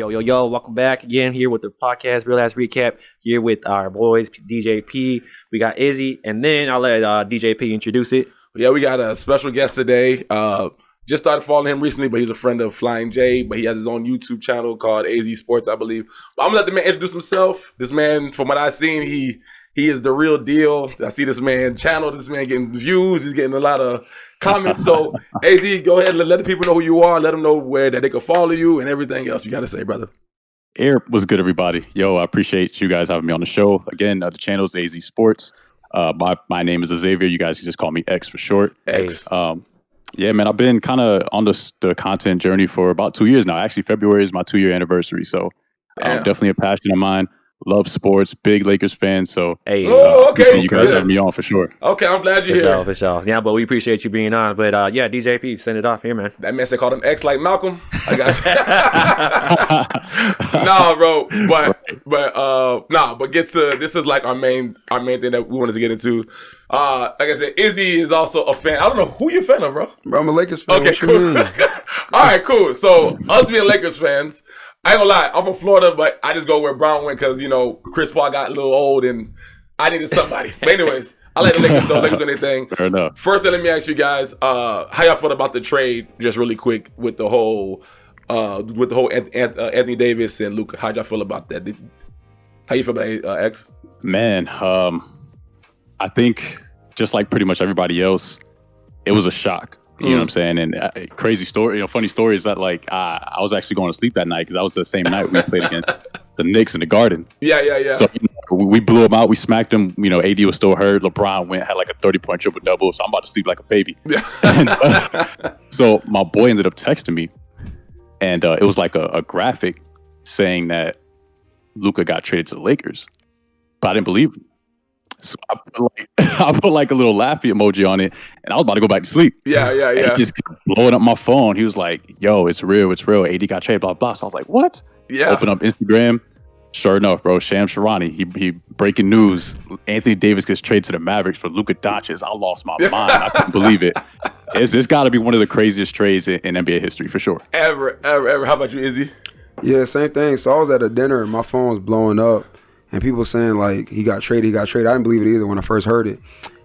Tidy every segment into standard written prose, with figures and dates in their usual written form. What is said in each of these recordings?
Yo, welcome back again here with the podcast, Real Ass Recap, here with our boys, DJ P. We got Izzy, and then I'll let DJ P introduce it. Yeah, we got a special guest today. Just started following him recently, but he's a friend of Phlyingjay, but he has his own YouTube channel called Azsportx, I believe. But I'm going to let the man introduce himself. This man, from what I've seen, he is the real deal. I see this man channel, this man getting views, he's getting a lot of comments. So, AZ, go ahead and let the people know who you are, let them know where that they can follow you and everything else you got to say, brother. Air was good, everybody. Yo, I appreciate you guys having me on the show. Again, the channel is Azsportx. My name is Xavier. You guys can just call me X for short. X. Yeah, man, I've been kind of on the content journey for about 2 years now. Actually, February is my 2-year anniversary. So definitely a passion of mine. Love sports, big Lakers fan. So okay. You guys having me on for sure. Okay, I'm glad you're here. For sure. Yeah, but we appreciate you being on. But yeah, DJ P, send it off here, man. That man said called him X like Malcolm. I got you. Nah, bro. But get to this is like our main thing that we wanted to get into. Like I said, Izzy is also a fan. I don't know who you're a fan of, bro. I'm a Lakers fan. Okay, cool. All right, cool. So us being Lakers fans, I ain't gonna lie, I'm from Florida, but I just go where Brown went because, you know, Chris Paul got a little old and I needed somebody. But anyways, I like the Lakers though, Lakers anything. Fair enough. First, let me ask you guys, how y'all felt about the trade, just really quick, with the whole Anthony Davis and Luka. How'd y'all feel about that? How you feel about X? Man, I think just like pretty much everybody else, it was a shock. You know what I'm saying? And crazy story, funny story is that like I was actually going to sleep that night because that was the same night we played against the Knicks in the Garden. Yeah. So we blew them out. We smacked them. You know, AD was still hurt. LeBron had like a 30-point triple-double. So I'm about to sleep like a baby. Yeah. So my boy ended up texting me, and it was like a graphic saying that Luka got traded to the Lakers, but I didn't believe him. So I put like a little laughy emoji on it, and I was about to go back to sleep. Yeah. And he just kept blowing up my phone. He was like, "Yo, it's real. AD got traded, blah blah." So I was like, "What?" Yeah. Open up Instagram. Sure enough, bro. Sham Sharani. He breaking news. Anthony Davis gets traded to the Mavericks for Luka Doncic. I lost my mind. I couldn't believe it. It's got to be one of the craziest trades in NBA history for sure. Ever. How about you, Izzy? Yeah, same thing. So I was at a dinner and my phone was blowing up. And people saying, like, he got traded. I didn't believe it either when I first heard it.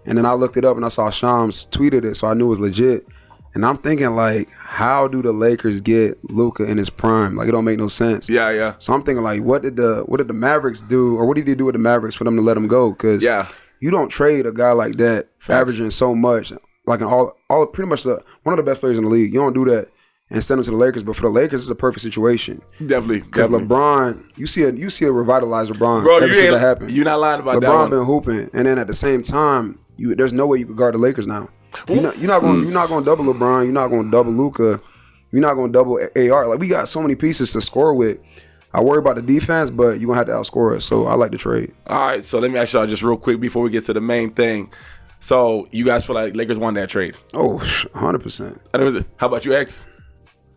And then I looked it up and I saw Shams tweeted it, so I knew it was legit. And I'm thinking, like, how do the Lakers get Luka in his prime? Like, it don't make no sense. Yeah. So I'm thinking, like, what did the Mavericks do, or what did he do with the Mavericks for them to let him go? Because you don't trade a guy like that, averaging so much, like an all pretty much one of the best players in the league. You don't do that and send him to the Lakers, but for the Lakers, it's a perfect situation. Definitely. Because LeBron, you see a revitalized LeBron. Bro, ever since that happened. You're not lying about that LeBron one. been hooping, and then at the same time, there's no way you could guard the Lakers now. You're not going to double LeBron. You're not going to double Luka. You're not going to double AR. Like, we got so many pieces to score with. I worry about the defense, but you're going to have to outscore us. So I like the trade. All right, so let me ask y'all just real quick before we get to the main thing. So you guys feel like Lakers won that trade? Oh, 100%. How about you, X?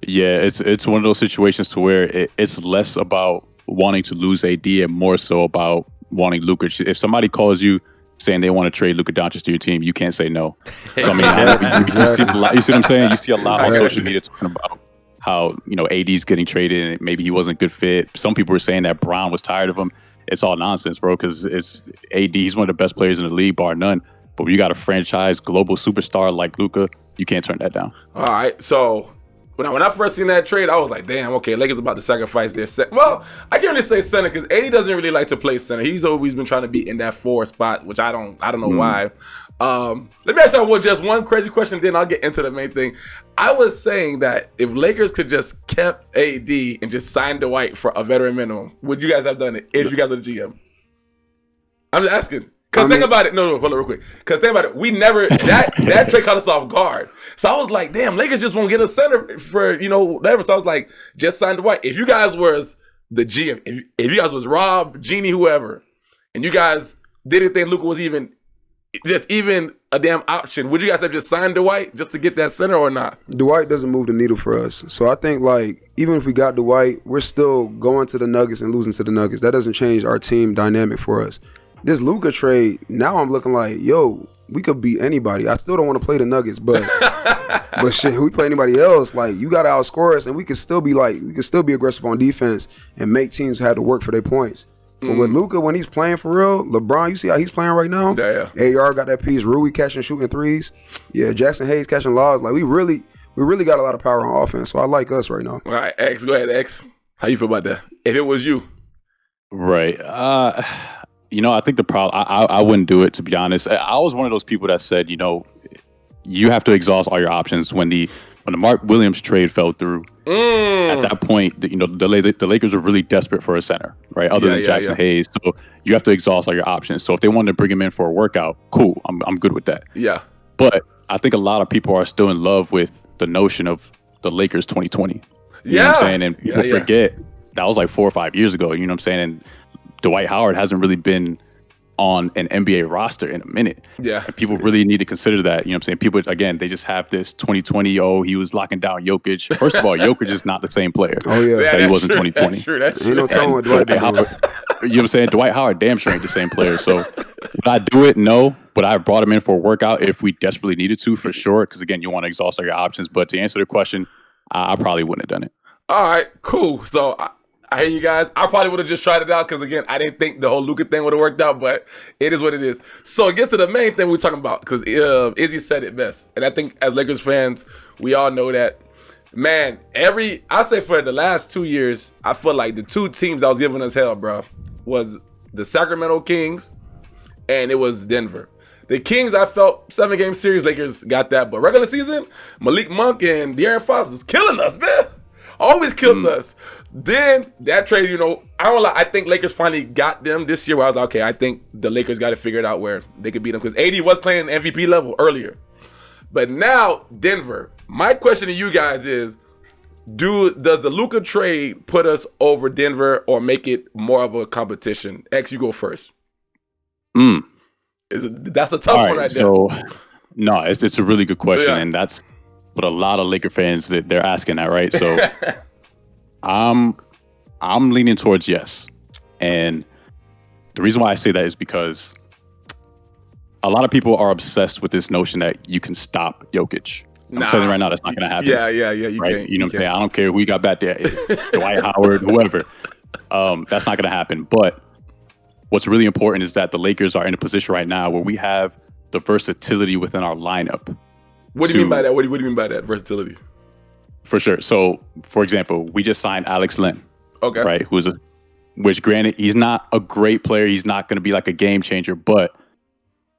Yeah, it's one of those situations to where it's less about wanting to lose AD and more so about wanting Luka. If somebody calls you saying they want to trade Luka Doncic to your team, you can't say no. So I mean, you see what I'm saying? You see a lot on social media talking about how, AD's getting traded and maybe he wasn't a good fit. Some people were saying that Brown was tired of him. It's all nonsense, bro, because it's AD. He's one of the best players in the league, bar none. But when you got a franchise global superstar like Luka, you can't turn that down. All right, so when I first seen that trade, I was like, damn, okay, Lakers about to sacrifice their center. Well, I can't really say center because AD doesn't really like to play center. He's always been trying to be in that 4 spot, which I don't know why. Let me ask you just one crazy question, then I'll get into the main thing. I was saying that if Lakers could just kept AD and just signed Dwight for a veteran minimum, would you guys have done it if you guys were the GM? I'm just asking. Because think about it. No, hold on real quick. Because think about it. We never, that trade caught us off guard. So I was like, damn, Lakers just won't get a center for, whatever. So I was like, just sign Dwight. If you guys was the GM, if you guys was Rob, Genie, whoever, and you guys didn't think Luka was even a damn option, would you guys have just signed Dwight just to get that center or not? Dwight doesn't move the needle for us. So I think, like, even if we got Dwight, we're still going to the Nuggets and losing to the Nuggets. That doesn't change our team dynamic for us. This Luka trade, now I'm looking like, yo, we could beat anybody. I still don't want to play the Nuggets, but but shit, we play anybody else. Like you got to outscore us, and we can still be aggressive on defense and make teams have to work for their points. But with Luka, when he's playing for real, LeBron, you see how he's playing right now. Yeah. AR got that piece. Rui catching, shooting threes. Yeah, Jackson Hayes catching lobs. Like we really got a lot of power on offense. So I like us right now. All right, X, go ahead, X. How you feel about that? If it was you, Right. I think the problem, I wouldn't do it, to be honest. I was one of those people that said, you have to exhaust all your options. When the Mark Williams trade fell through, at that point, the Lakers were really desperate for a center, right? Other than Jackson Hayes. So you have to exhaust all your options. So if they wanted to bring him in for a workout, cool. I'm good with that. Yeah. But I think a lot of people are still in love with the notion of the Lakers 2020. You know what I'm saying? And people forget that was like 4 or 5 years ago. You know what I'm saying? And Dwight Howard hasn't really been on an NBA roster in a minute. Yeah. And people really need to consider that. You know what I'm saying? People, again, they just have this 2020, he was locking down Jokic. First of all, Jokic is not the same player that he was in 2020. That's true. Ain't no telling what Dwight Howard. You know what I'm saying? Dwight Howard damn sure ain't the same player. So would I do it? No. But I brought him in for a workout if we desperately needed to, for sure. Because, again, you want to exhaust all your options. But to answer the question, I probably wouldn't have done it. All right, cool. So I hear you guys. I probably would have just tried it out because, again, I didn't think the whole Luka thing would have worked out, but it is what it is. So it gets to the main thing we're talking about because Izzy said it best. And I think as Lakers fans, we all know that, man, I say for the last 2 years, I feel like the two teams that was giving us hell, bro, was the Sacramento Kings and it was Denver. The Kings, I felt 7-game series, Lakers got that. But regular season, Malik Monk and De'Aaron Fox was killing us, man. Always killed us. Then that trade, I don't lie, I think Lakers finally got them this year where I was like, okay, I think the Lakers got to figure it out where they could beat them because AD was playing MVP level earlier. But now, Denver. My question to you guys is, does the Luka trade put us over Denver or make it more of a competition? X, you go first. That's a tough one right there. So, no, it's a really good question, and that's what a lot of Laker fans they're asking that, right? So, I'm leaning towards yes, and the reason why I say that is because a lot of people are obsessed with this notion that you can stop Jokic. I'm telling you right now, that's not going to happen. Yeah, you right? can't. You know what I'm saying? I don't care who we got back there, Dwight Howard, whoever. That's not going to happen. But what's really important is that the Lakers are in a position right now where we have the versatility within our lineup. What do you mean by that? What do you mean by that versatility? For sure. So, for example, we just signed Alex Len. Okay. Right? Which granted, he's not a great player. He's not going to be like a game changer, but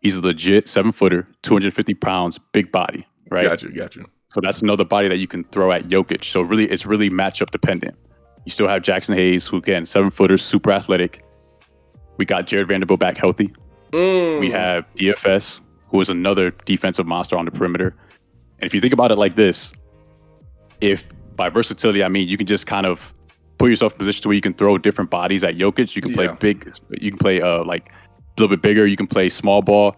he's a legit 7-footer, 250 pounds, big body. Right? Got you. So that's another body that you can throw at Jokic. So really, it's really matchup dependent. You still have Jackson Hayes, who again, 7-footer, super athletic. We got Jared Vanderbilt back healthy. We have DFS, who is another defensive monster on the perimeter. And if you think about it like this, if by versatility, I mean, you can just kind of put yourself in a position where you can throw different bodies at Jokic. You can play big, you can play like a little bit bigger. You can play small ball.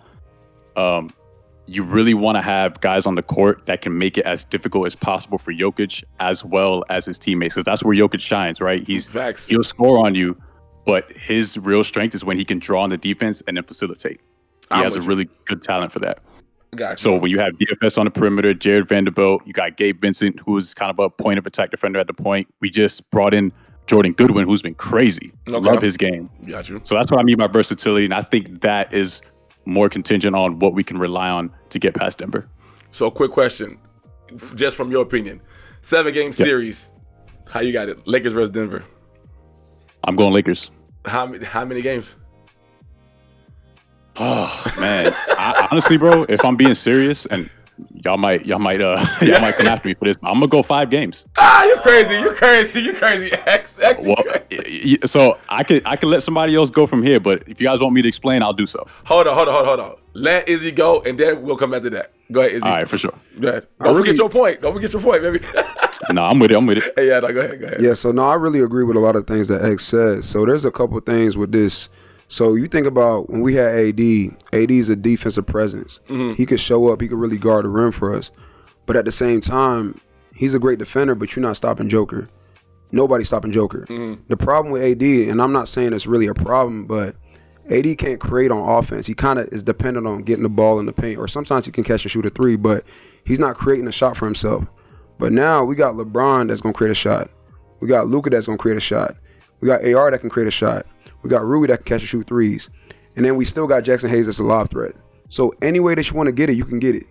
You really want to have guys on the court that can make it as difficult as possible for Jokic as well as his teammates. Because that's where Jokic shines, right? He'll score on you, but his real strength is when he can draw on the defense and then facilitate. He has a really good talent for that. Gotcha. So when you have DFS on the perimeter, Jared Vanderbilt, you got Gabe Vincent, who's kind of a point of attack defender at the point. We just brought in Jordan Goodwin, who's been crazy. Okay. Love his game. Got you. So that's what I mean by versatility, and I think that is more contingent on what we can rely on to get past Denver. So quick question, just from your opinion. 7-game series, how you got it? Lakers versus Denver. I'm going Lakers. How many games? Oh man, honestly, bro, if I'm being serious, and y'all might come after me for this, I'm gonna go 5 games. You're crazy. X. So I could let somebody else go from here, but if you guys want me to explain, I'll do so. Hold on. Let Izzy go, and then we'll come after that. Go ahead, Izzy. All right, for sure. Go ahead. Don't forget your point, baby. No, I'm with it. Hey, go ahead. Yeah, so no, I really agree with a lot of things that X said. So there's a couple things with this. So you think about when we had AD is a defensive presence. Mm-hmm. He could show up. He could really guard the rim for us. But at the same time, he's a great defender, but you're not stopping Joker. Nobody's stopping Joker. Mm-hmm. The problem with AD, and I'm not saying it's really a problem, but AD can't create on offense. He kind of is dependent on getting the ball in the paint, or sometimes he can catch and shoot a three, but he's not creating a shot for himself. But now we got LeBron that's going to create a shot. We got Luka that's going to create a shot. We got AR that can create a shot. We got Rui that can catch and shoot threes. And then we still got Jackson Hayes that's a lob threat. So any way that you want to get it, you can get it.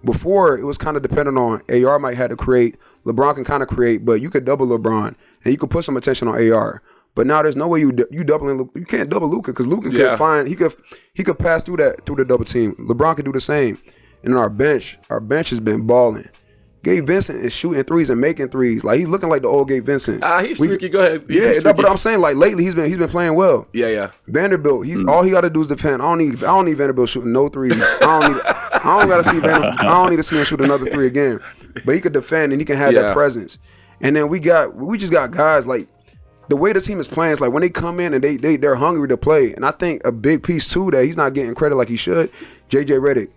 Before, it was kind of dependent on AR might have to create. LeBron can kind of create, but you could double LeBron, and you could put some attention on AR. But now there's no way you doubling. You can't double Luka because Luka could find he could pass through the double team. LeBron could do the same. And our bench has been balling. Gabe Vincent is shooting threes and making threes. Like, he's looking like the old Gabe Vincent. He's streaky. Go ahead. But I'm saying, like, lately he's been playing well. Yeah. Vanderbilt, all he got to do is defend. I don't need Vanderbilt shooting no threes. I don't got to see Vanderbilt. I don't need to see him shoot another three again. But he could defend and he can have that presence. And then we just got guys like, the way the team is playing is like when they come in and they're hungry to play. And I think a big piece too that he's not getting credit like he should, JJ Redick.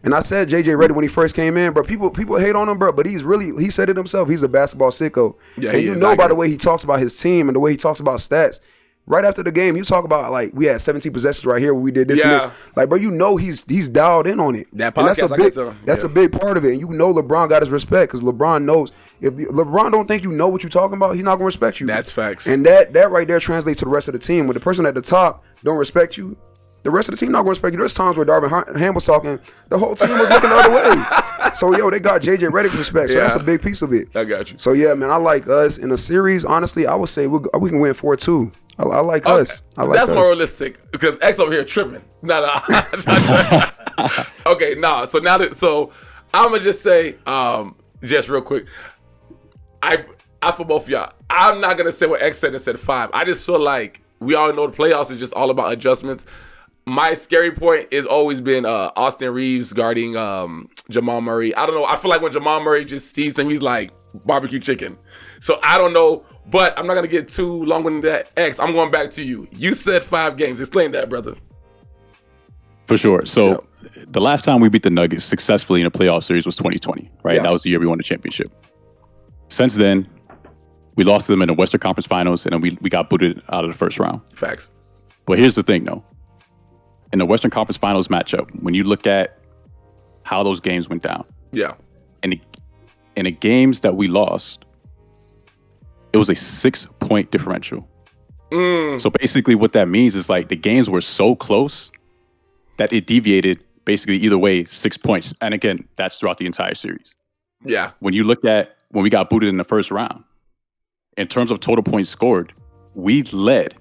And I said JJ Redick when he first came in, bro. People hate on him, bro. But he said it himself. He's a basketball sicko. Yeah, and you know by the way he talks about his team and the way he talks about stats. Right after the game, you talk about like we had 17 possessions right here. We did this and this. Like, bro, you know he's dialed in on it. That podcast, that's a big part of it. And you know LeBron got his respect because LeBron knows if LeBron don't think you know what you're talking about, he's not gonna respect you. That's facts. And that right there translates to the rest of the team. When the person at the top don't respect you, the rest of the team not gonna respect you. There's times where Darvin Ham was talking, the whole team was looking the other way. So they got JJ Redick's respect. So that's a big piece of it. I got you. So yeah, man, I like us in a series. Honestly, I would say we can win 4-2. I like us. That's more realistic because X over here tripping. No. Okay, no. So I'm gonna just say, just real quick, I for both of y'all, I'm not gonna say what X said and said 5. I just feel like we all know the playoffs is just all about adjustments. My scary point has always been Austin Reeves guarding Jamal Murray. I don't know. I feel like when Jamal Murray just sees him, he's like barbecue chicken. So I don't know, but I'm not going to get too long into that. X, I'm going back to you. You said 5 games. Explain that, brother. For sure. So the last time we beat the Nuggets successfully in a playoff series was 2020, right? Yeah. That was the year we won the championship. Since then, we lost to them in the Western Conference Finals, and then we got booted out of the first round. Facts. But here's the thing, though. In the Western Conference Finals matchup, when you look at how those games went down, and in the games that we lost, it was a 6-point differential. So basically what that means is like the games were so close that it deviated basically either way 6 points. And again, that's throughout the entire series. Yeah. When you look at when we got booted in the first round, in terms of total points scored, we led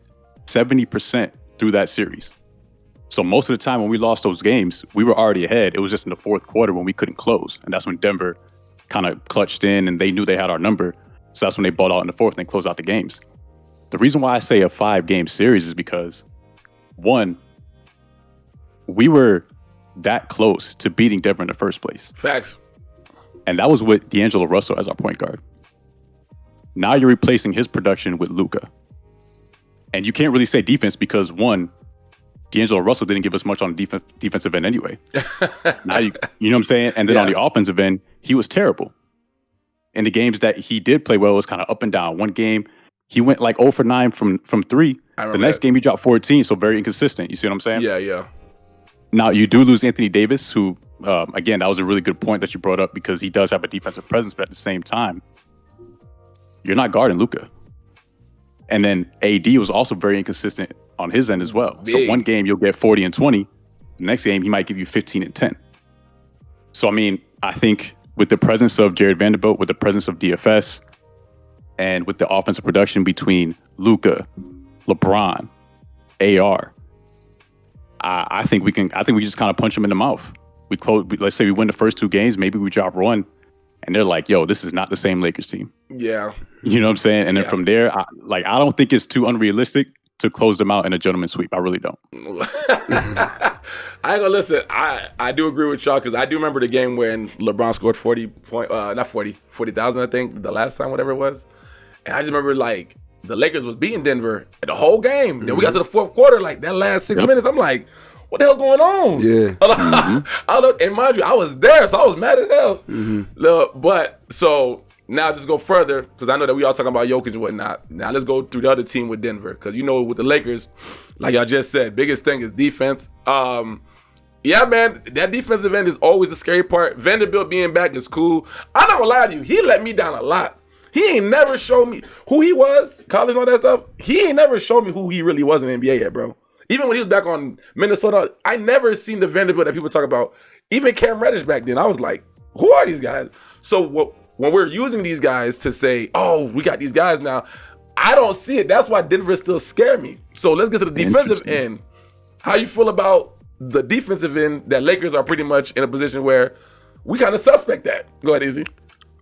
70% through that series. So most of the time when we lost those games, we were already ahead. It was just in the fourth quarter when we couldn't close. And that's when Denver kind of clutched in and they knew they had our number. So that's when they balled out in the fourth and they closed out the games. The reason why I say a 5-game series is because, one, we were that close to beating Denver in the first place. Facts. And that was with D'Angelo Russell as our point guard. Now you're replacing his production with Luka. And you can't really say defense because, one, D'Angelo Russell didn't give us much on the defensive end anyway. Now you know what I'm saying? And then on the offensive end, he was terrible. In the games that he did play well, it was kind of up and down. One game, he went like 0 for 9 from 3. The next game, he dropped 14, so very inconsistent. You see what I'm saying? Yeah. Now, you do lose Anthony Davis, who, again, that was a really good point that you brought up because he does have a defensive presence, but at the same time, you're not guarding Luka. And then AD was also very inconsistent on his end as well. So one game, you'll get 40 and 20. The next game, he might give you 15 and 10. So, I mean, I think with the presence of Jared Vanderbilt, with the presence of DFS, and with the offensive production between Luka, LeBron, AR, I think we just kind of punch them in the mouth. Let's say we win the first 2 games, maybe we drop 1, and they're like, yo, this is not the same Lakers team. Yeah. You know what I'm saying? And then from there, I don't think it's too unrealistic to close them out in a gentleman's sweep. I really don't. I ain't gonna listen. I do agree with y'all because I do remember the game when LeBron scored 40,000, I think, the last time, whatever it was. And I just remember like the Lakers was beating Denver the whole game. Then we got to the fourth quarter, like that last 6 minutes. I'm like, what the hell's going on? Yeah. And mind you, I was there, so I was mad as hell. But so now just go further, because I know that we all talking about Jokic and whatnot. Now let's go through the other team with Denver, because with the Lakers, like y'all just said, biggest thing is defense. Yeah, man, that defensive end is always the scary part. Vanderbilt being back is cool. I'm not gonna lie to you, he let me down a lot. He ain't never showed me who he was, college and all that stuff. He ain't never showed me who he really was in the NBA yet, bro. Even when he was back on Minnesota, I never seen the Vanderbilt that people talk about. Even Cam Reddish back then, I was like, who are these guys? So when we're using these guys to say, oh, we got these guys now, I don't see it. That's why Denver still scare me. So let's get to the defensive end. How you feel about the defensive end that Lakers are pretty much in a position where we kind of suspect that? Go ahead, Izzy.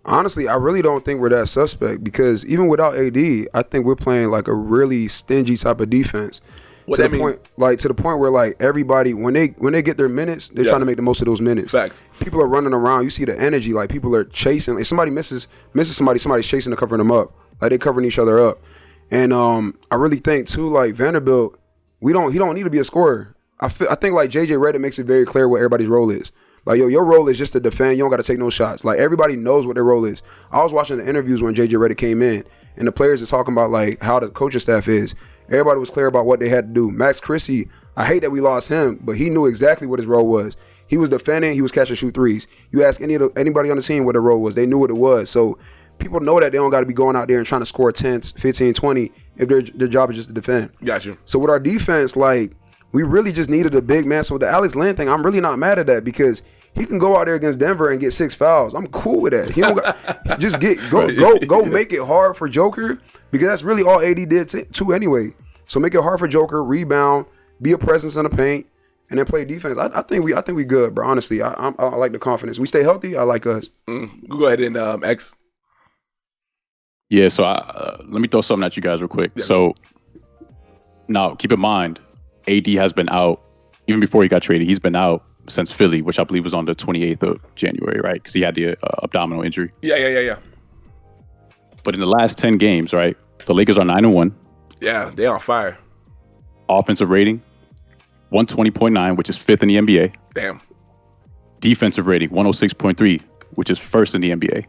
Honestly, I really don't think we're that suspect because even without AD, I think we're playing like a really stingy type of defense. What to that the mean? point, to the point where like everybody, when they get their minutes, they're trying to make the most of those minutes. Facts. People are running around. You see the energy. Like people are chasing. If somebody misses somebody, somebody's chasing and covering them up. Like they're covering each other up. And I really think too, like Vanderbilt, he don't need to be a scorer. I think like JJ Redick makes it very clear what everybody's role is. Like, yo, your role is just to defend. You don't got to take no shots. Like, everybody knows what their role is. I was watching the interviews when JJ Redick came in, and the players are talking about, like, how the coaching staff is. Everybody was clear about what they had to do. Max Christie, I hate that we lost him, but he knew exactly what his role was. He was defending. He was catching shoot threes. You ask anybody on the team what their role was. They knew what it was. So people know that they don't got to be going out there and trying to score 10, 15, 20 if their job is just to defend. Got you. So with our defense, like, we really just needed a big man. So with the Alex Len thing, I'm really not mad at that because he can go out there against Denver and get 6 fouls. I'm cool with that. He don't got, just go make it hard for Joker because that's really all AD did too anyway. So make it hard for Joker, rebound, be a presence in the paint, and then play defense. I think we good, bro. Honestly, I like the confidence. We stay healthy. I like us. Go ahead and X. Yeah, so let me throw something at you guys real quick. Yeah. So now keep in mind, AD has been out even before he got traded. He's been out since Philly, which I believe was on the 28th of January, right? Because he had the abdominal injury. Yeah. But in the last 10 games, right, the Lakers are 9-1. Yeah, they on fire. Offensive rating, 120.9, which is 5th in the NBA. Damn. Defensive rating, 106.3, which is 1st in the NBA.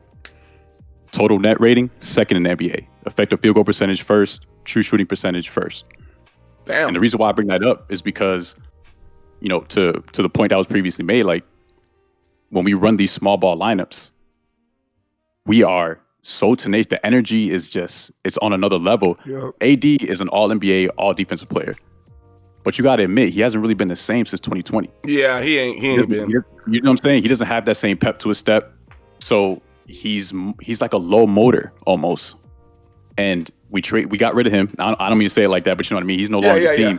Total net rating, 2nd in the NBA. Effective field goal percentage, 1st. True shooting percentage, 1st. Damn. And the reason why I bring that up is because, you know, to the point that was previously made, like when we run these small ball lineups, we are so tenacious. The energy is it's on another level. Yep. AD is an all NBA, all defensive player. But you got to admit, he hasn't really been the same since 2020. Yeah, he ain't been. You know what I'm saying? He doesn't have that same pep to his step. So he's like a low motor almost. And we got rid of him. I don't mean to say it like that, but you know what I mean? He's no longer the team. Yeah.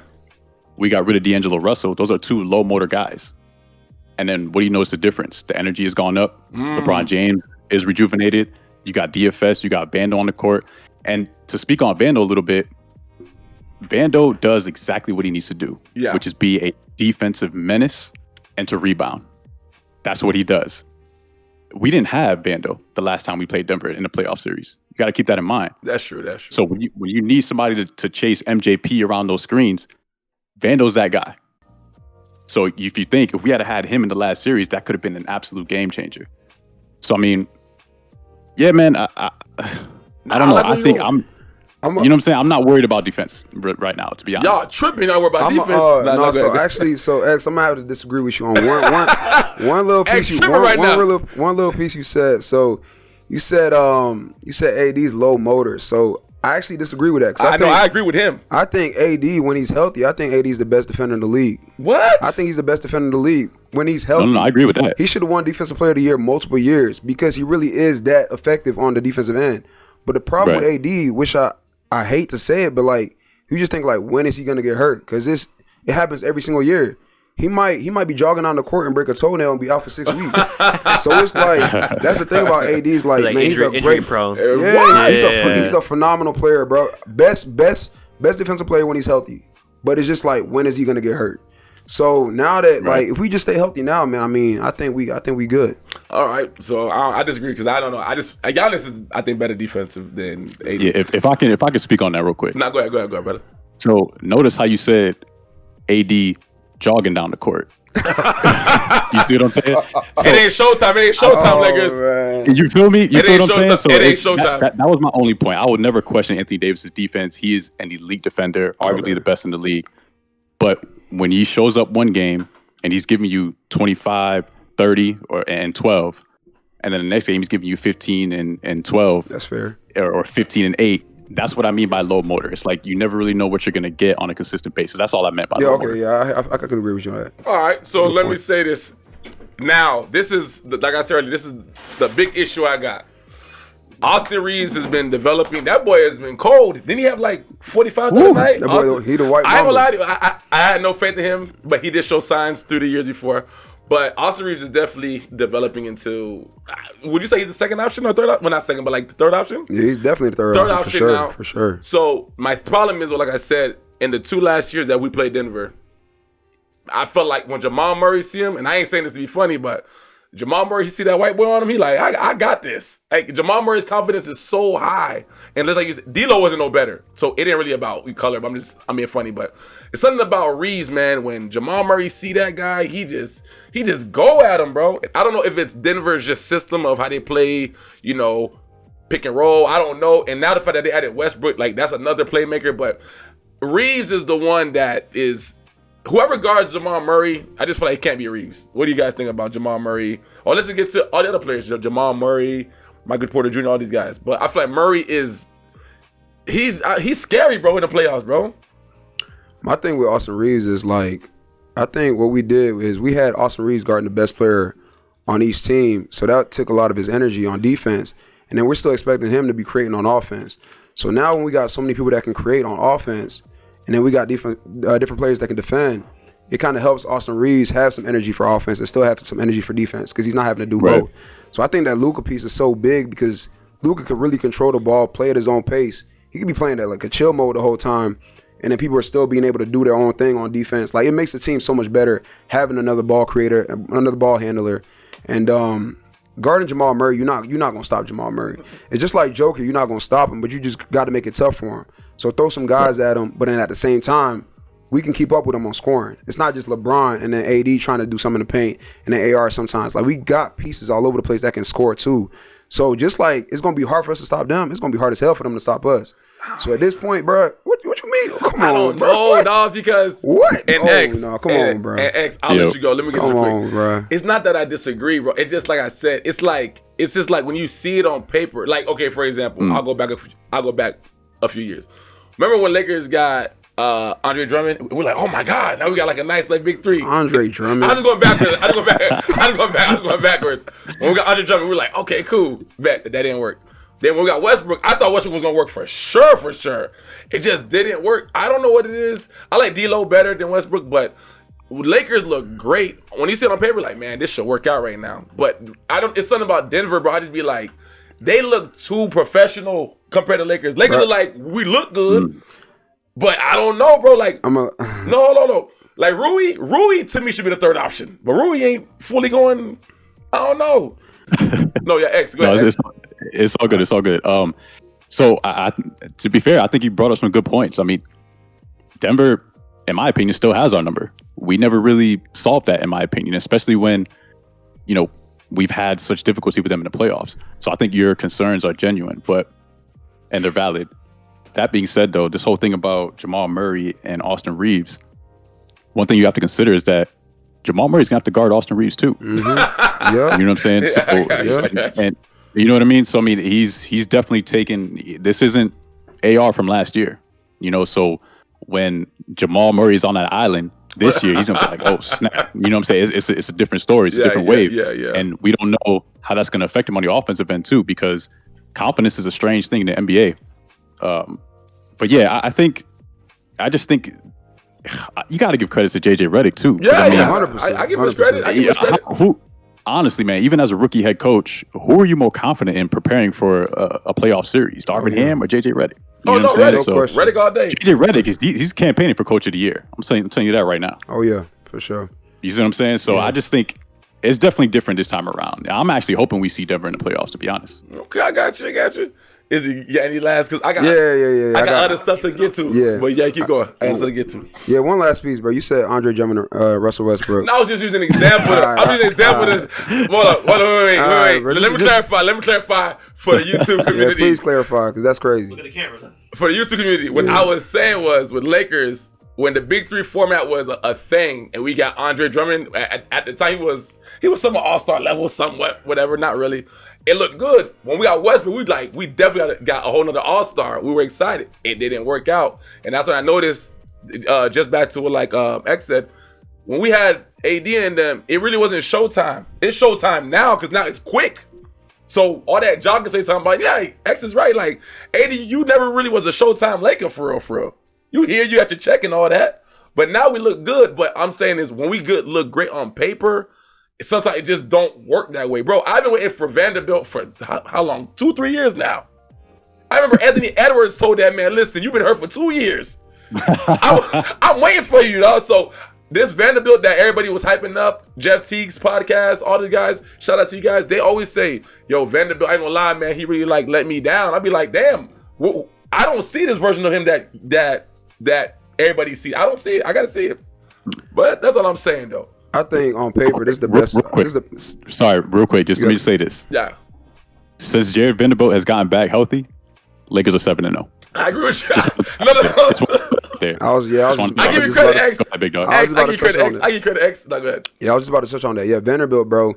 We got rid of D'Angelo Russell. Those are 2 low motor guys. And then what do you notice the difference? The energy has gone up. LeBron James is rejuvenated. You got DFS. You got Vando on the court. And to speak on Vando a little bit, Vando does exactly what he needs to do, which is be a defensive menace and to rebound. That's what he does. We didn't have Vando the last time we played Denver in the playoff series. You got to keep that in mind. That's true. So when you need somebody to chase MJP around those screens, Vando's that guy. So if we had had him in the last series, that could have been an absolute game changer. So I mean, yeah, man, I don't know. I think you know what I'm saying? I'm not worried about defense right now, to be honest. Y'all tripping, not worried about defense. So X, I'm gonna have to disagree with you on one little piece. One little piece you said. So you said AD's low motor. So I actually disagree with that. I agree with him. I think AD, when he's healthy, I think AD's the best defender in the league. What? I think he's the best defender in the league when he's healthy. No, I agree with that. He should have won Defensive Player of the Year multiple years because he really is that effective on the defensive end. But the problem with AD, which I hate to say it, but like you just think like when is he gonna get hurt? Because it happens every single year. He might be jogging on the court and break a toenail and be out for 6 weeks. So it's like that's the thing about AD is like man, he's a great prone. He's a phenomenal player, bro. Best defensive player when he's healthy. But it's just like when is he gonna get hurt? So now that like if we just stay healthy now, man, I mean I think we good. All right, so I disagree because I don't know. Giannis is I think better defensive than AD. Yeah, if I can speak on that real quick. Go ahead, brother. So notice how you said AD jogging down the court. You see what I'm saying? It ain't showtime. It ain't showtime, Lakers. Man. You feel me? You feel what I'm saying? So it ain't showtime. that was my only point. I would never question Anthony Davis's defense. He is an elite defender, arguably the best in the league. But when he shows up one game and he's giving you 25, 30, and 12, and then the next game he's giving you 15 and 12. That's fair. Or 15 and 8. That's what I mean by low motor. It's like you never really know what you're going to get on a consistent basis. That's all I meant by low motor. Yeah, I can agree with you on that. All right, so let me say this. Now, this is, like I said earlier, this is the big issue I got. Austin Reeves has been developing. That boy has been cold. Didn't he have like 45 the other night? That boy, he the white I ain't gonna mamba. lie to you. I had no faith in him, but he did show signs through the years before. But Austin Reeves is definitely developing into. Would you say he's the second option or third option? Well, not second, but like the third option. Yeah, he's definitely the third option for sure. now. For sure. So my problem is, well, like I said, in the 2 last years that we played Denver, I felt like when Jamal Murray see him, and I ain't saying this to be funny, but Jamal Murray, he see that white boy on him, he like, I got this. Like Jamal Murray's confidence is so high, and let's like you said, D-Lo wasn't no better, so it ain't really about color. But I'm being funny, but it's something about Reeves, man. When Jamal Murray see that guy, he just go at him, bro. I don't know if it's Denver's just system of how they play, pick and roll. I don't know. And now the fact that they added Westbrook, like that's another playmaker. But Reeves is the one that is. Whoever guards Jamal Murray, I just feel like it can't be Reeves. What do you guys think about Jamal Murray? Or let's just get to all the other players. Jamal Murray, Michael Porter Jr., all these guys. But I feel like Murray is he's scary, bro, in the playoffs, bro. My thing with Austin Reeves is like, I think what we did is we had Austin Reeves guarding the best player on each team. So that took a lot of his energy on defense. And then we're still expecting him to be creating on offense. So now when we got so many people that can create on offense, and then we got different players that can defend, it kind of helps Austin Reeves have some energy for offense and still have some energy for defense because he's not having to do both. So I think that Luka piece is so big because Luka could really control the ball, play at his own pace. He could be playing that like a chill mode the whole time, and then people are still being able to do their own thing on defense. Like it makes the team so much better having another ball creator, another ball handler, and guarding Jamal Murray. You're not gonna stop Jamal Murray. It's just like Joker. You're not gonna stop him, but you just got to make it tough for him. So throw some guys at him, but then at the same time, we can keep up with him on scoring. It's not just LeBron and then AD trying to do something in the paint and then AR sometimes. Like we got pieces all over the place that can score too. So just like it's gonna be hard for us to stop them, it's gonna be hard as hell for them to stop us. So at this point, bro, what you mean? Come I on, don't bro. know, dog, because What? And Oh, X, no, come on, bro. And X, I'll let you go. Let me get this Come quick. on, bro. It's not that I disagree, bro. It's just like I said. It's just like when you see it on paper. Like, okay, for example, I'll go back a few years. Remember when Lakers got Andre Drummond? We're like, oh my God, now we got like a nice like big three. Andre Drummond. I'm just going backwards. I'm going backwards. When we got Andre Drummond, we were like, okay, cool. Bet that didn't work. Then when we got Westbrook, I thought Westbrook was gonna work for sure. It just didn't work. I don't know what it is. I like D-Lo better than Westbrook, but Lakers look great. When you see it on paper, like, man, this should work out right now. But it's something about Denver, bro. I just be like, they look too professional compared to Lakers. Lakers are like, we look good, but I don't know, bro. Like, no. Like Rui to me should be the third option, but Rui ain't fully going. I don't know. No, yeah, X. Go ahead. It's all good. It's all good. So I, to be fair, I think you brought up some good points. I mean, Denver, in my opinion, still has our number. We never really solved that, in my opinion, especially when, we've had such difficulty with them in the playoffs. So I think your concerns are genuine, and they're valid. That being said, though, this whole thing about Jamal Murray and Austin Reeves, one thing you have to consider is that Jamal Murray's gonna have to guard Austin Reeves too. Mm-hmm. Yeah. You know what I'm saying? And you know what I mean? So I mean, he's definitely taken. This isn't AR from last year. So when Jamal Murray's on that island this year, he's gonna be like, oh snap. You know what I'm saying? It's a different story. It's a different wave. Yeah. And we don't know how that's gonna affect him on the offensive end too, because confidence is a strange thing in the NBA. But yeah, I just think you got to give credit to JJ Redick too. Yeah, I mean, 100%. I give him credit. Honestly, man, even as a rookie head coach, who are you more confident in preparing for a playoff series? Darvin Ham or JJ Redick? You know what I'm saying? Redick all day. JJ Redick he's campaigning for Coach of the Year. I'm telling you that right now. Oh yeah, for sure. You see what I'm saying? So I just think it's definitely different this time around. I'm actually hoping we see Denver in the playoffs, to be honest. Okay, I got you. Izzy, you got any last? Because I got Yeah. I got other stuff to get to. Yeah. But yeah, keep going. I got stuff to get to. Yeah, one last piece, bro. You said Andre Drummond, Russell Westbrook. No, I was just using an example. I was using an example of this. Hold up. Wait. Bro, Let me clarify for the YouTube community. Yeah, please clarify, because that's crazy. Look at the camera. For the YouTube community, what I was saying was with Lakers, when the Big Three format was a thing, and we got Andre Drummond at the time, he was somewhat all-star level, somewhat whatever, not really. It looked good. When we got Westbrook, we definitely got a whole nother all-star. We were excited. It didn't work out, and that's when I noticed. Just back to what X said, when we had AD in them, it really wasn't showtime. It's showtime now because now it's quick. So all that John can say talking about, yeah, X is right. Like AD, you never really was a showtime Laker for real. You got your check and all that, but now we look good. But I'm saying is when we look great on paper, sometimes it just don't work that way, bro. I've been waiting for Vanderbilt for how long? 2-3 years now. I remember Anthony Edwards told that man, listen, you've been hurt for 2 years. I'm waiting for you, dog. So this Vanderbilt that everybody was hyping up, Jeff Teague's podcast, all the guys, shout out to you guys. They always say, yo, Vanderbilt, I ain't gonna lie, man, he really let me down. I'd be like, damn, I don't see this version of him that everybody sees. I don't see it. I gotta see it. But that's all I'm saying, though. I think on paper, this is the best. Sorry, real quick. Let me just say this. Yeah. Since Jared Vanderbilt has gotten back healthy, Lakers are 7-0. I agree with you. No. There. I give you credit, X. Big dog. I give you credit, X. No, go ahead. Yeah, I was just about to touch on that. Yeah, Vanderbilt, bro.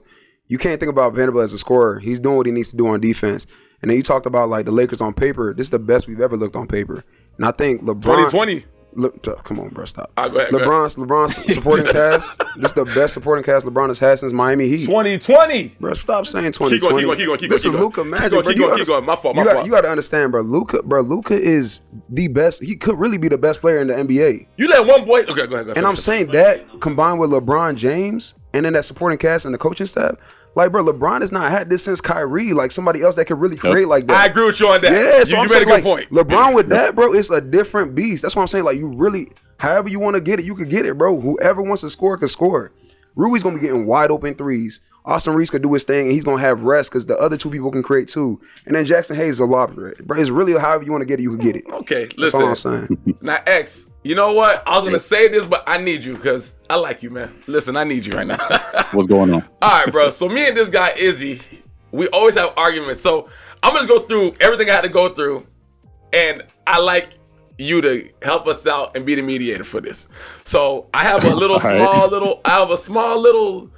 You can't think about Vanderbilt as a scorer. He's doing what he needs to do on defense. And then you talked about the Lakers on paper. This is the best we've ever looked on paper. And I think LeBron. 2020. Come on, bro, stop. Go ahead, LeBron's supporting cast. This is the best supporting cast LeBron has had since Miami Heat. 2020. Bro, stop saying 2020. Keep going. This is Luka magic. Keep going. My fault. You got to understand, bro. Luka is the best. He could really be the best player in the NBA. You let one boy. Okay, go ahead. And I'm saying that combined with LeBron James and then that supporting cast and the coaching staff. Like, bro, LeBron has not had this since Kyrie. Like, somebody else that could really create like that. I agree with you on that. Yeah, so you I'm made saying, a good point. LeBron with that, bro, it's a different beast. That's what I'm saying. Like, you really, however you want to get it, you could get it, bro. Whoever wants to score can score. Rui's going to be getting wide open threes. Austin Reeves could do his thing, and he's going to have rest because the other two people can create too. And then Jackson Hayes is a lobber. Bro, it's really however you want to get it, you can get it. Okay, listen. That's all I'm saying. Now, X, you know what? I was going to say this, but I need you because I like you, man. Listen, I need you right now. What's going on? All right, bro. So me and this guy, Izzy, we always have arguments. So I'm going to go through everything I had to go through, and I like you to help us out and be the mediator for this. So I have a little small little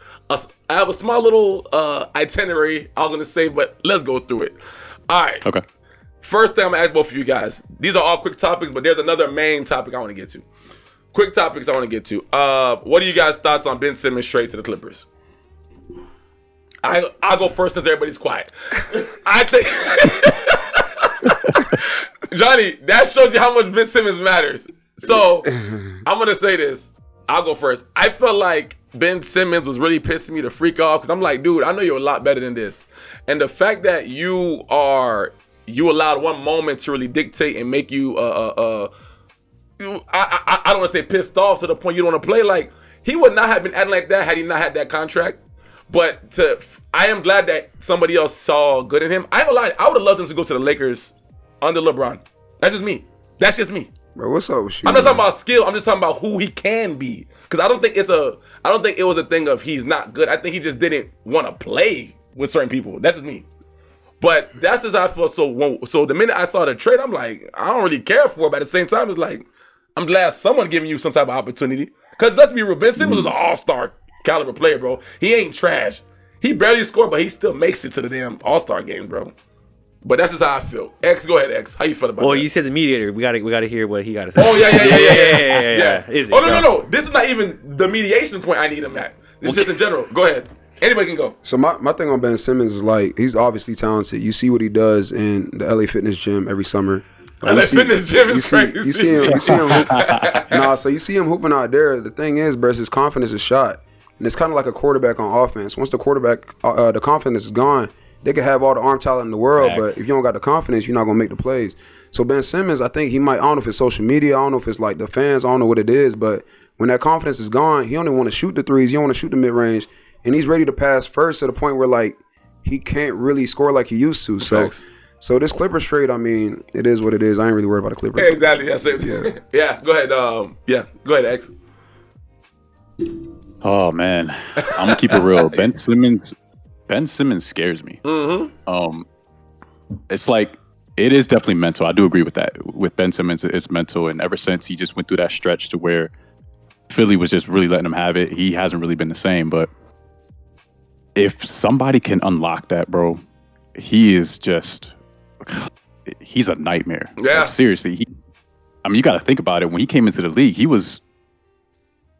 itinerary I was gonna say, but let's go through it. All right. Okay. First thing I'm gonna ask both of you guys. These are all quick topics, but there's another main topic I want to get to. Quick topics I want to get to. What are you guys' thoughts on Ben Simmons trade to the Clippers? I'll go first since everybody's quiet. I think Johnny, that shows you how much Ben Simmons matters. So I'm gonna say this. I'll go first. I felt like Ben Simmons was really pissing me the freak off because I'm like, dude, I know you're a lot better than this. And the fact that you allowed one moment to really dictate and make you I don't want to say pissed off to the point you don't want to play. Like, he would not have been acting like that had he not had that contract. But I am glad that somebody else saw good in him. I ain't gonna lie, I would have loved him to go to the Lakers under LeBron. That's just me. Bro, what's up with you? I'm not talking about skill. I'm just talking about who he can be. Because I don't think it was a thing of he's not good. I think he just didn't want to play with certain people. That's just me. But that's just how I feel. So the minute I saw the trade, I'm like, I don't really care for it. But at the same time, it's like, I'm glad someone giving you some type of opportunity. Because let's be real, Ben Simmons is an all-star caliber player, bro. He ain't trash. He barely scored, but he still makes it to the damn all-star games, bro. But that's just how I feel. X, go ahead, X. How you feel about that? Well, you said the mediator. We gotta hear what he got to say. Oh yeah. Izzy, no. This is not even the mediation point I need him at. It's just in general. Go ahead. Anybody can go. So my thing on Ben Simmons is like, he's obviously talented. You see what he does in the LA Fitness Gym every summer. LA Fitness Gym is crazy. You see him so you see him hooping out there. The thing is, bro, his confidence is shot. And it's kind of like a quarterback on offense. Once the quarterback, the confidence is gone, they can have all the arm talent in the world, but if you don't got the confidence, you're not going to make the plays. So Ben Simmons, I think he might, I don't know if it's social media, I don't know if it's like the fans, I don't know what it is, but when that confidence is gone, he only want to shoot the threes, he don't want to shoot the mid-range, and he's ready to pass first to the point where like he can't really score like he used to. So So this Clippers trade, I mean, it is what it is. I ain't really worried about the Clippers. Yeah, exactly. That's it. Yeah. Yeah. Go ahead. Go ahead, X. Oh man, I'm gonna keep it real. Ben Simmons scares me. Mm-hmm. It's like it is definitely mental. I do agree with that. With Ben Simmons, it's mental, and ever since he just went through that stretch to where Philly was just really letting him have it, he hasn't really been the same. But if somebody can unlock that, bro, he's a nightmare. Yeah. Like, seriously. You got to think about it. When he came into the league, he was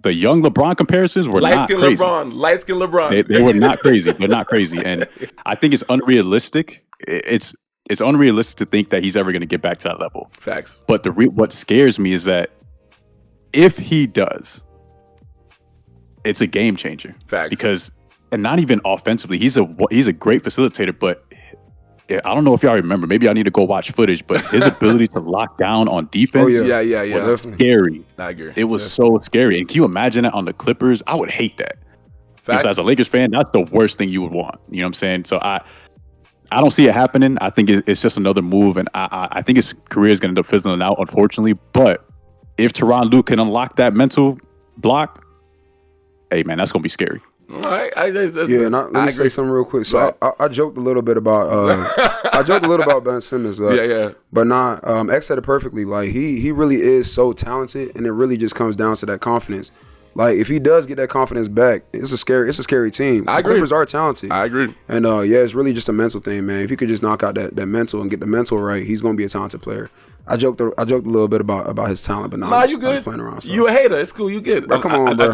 the young LeBron comparisons were not crazy. Light-skinned LeBron. They were not crazy. They're not crazy. And I think it's unrealistic. It's unrealistic to think that he's ever going to get back to that level. Facts. But what scares me is that if he does, it's a game changer. Facts. Because, and not even offensively, he's a great facilitator, but I don't know if y'all remember. Maybe I need to go watch footage, but his ability to lock down on defense was scary. I agree. It was so scary. And can you imagine that on the Clippers? I would hate that. Because as a Lakers fan, that's the worst thing you would want. You know what I'm saying? So I don't see it happening. I think it's just another move, and I think his career is going to end up fizzling out, unfortunately. But if Tyronn Lue can unlock that mental block, hey, man, that's going to be scary. All right. Let me say something real quick. So I joked a little bit about Ben Simmons. But not X said it perfectly. Like he really is so talented, and it really just comes down to that confidence. Like if he does get that confidence back, it's a scary team. The Clippers are talented. I agree. And it's really just a mental thing, man. If he could just knock out that mental and get the mental right, he's gonna be a talented player. I joked a little bit about his talent, but you good. I'm playing around, so. You a hater. It's cool. You good. Bro, come on, bro.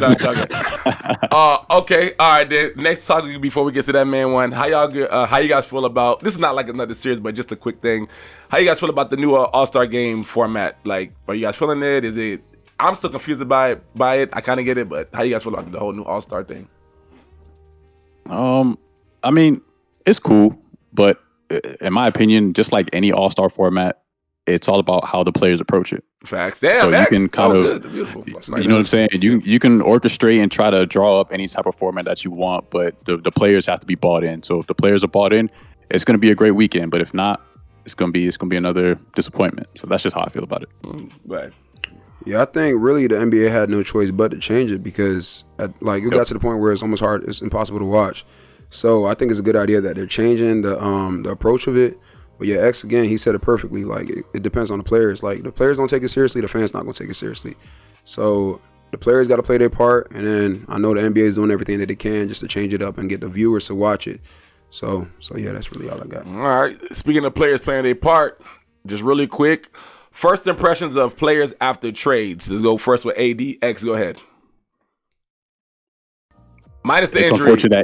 Okay. All right. Then next topic before we get to that man one. How you guys feel about this? Is not like another series, but just a quick thing. How you guys feel about the new All-Star game format? Like, are you guys feeling it? Is it? I'm still confused by it. I kind of get it, but how you guys feel about the whole new All-Star thing? I mean, it's cool, but in my opinion, just like any All-Star format, it's all about how the players approach it. Facts. Damn, so Max. you can kind of, beautiful. You know what I'm saying? You can orchestrate and try to draw up any type of format that you want, but the players have to be bought in. So if the players are bought in, it's going to be a great weekend. But if not, it's going to be another disappointment. So that's just how I feel about it. Right. Yeah, I think really the NBA had no choice but to change it because it got to the point where it's almost it's impossible to watch. So I think it's a good idea that they're changing the approach of it. But yeah, X again, he said it perfectly. Like it depends on the players. Like the players don't take it seriously, the fans not gonna take it seriously. So the players got to play their part, and then I know the NBA is doing everything that they can just to change it up and get the viewers to watch it. So yeah, that's really all I got. All right. Speaking of players playing their part, just really quick, first impressions of players after trades. Let's go first with AD. X, go ahead. Minus the injury.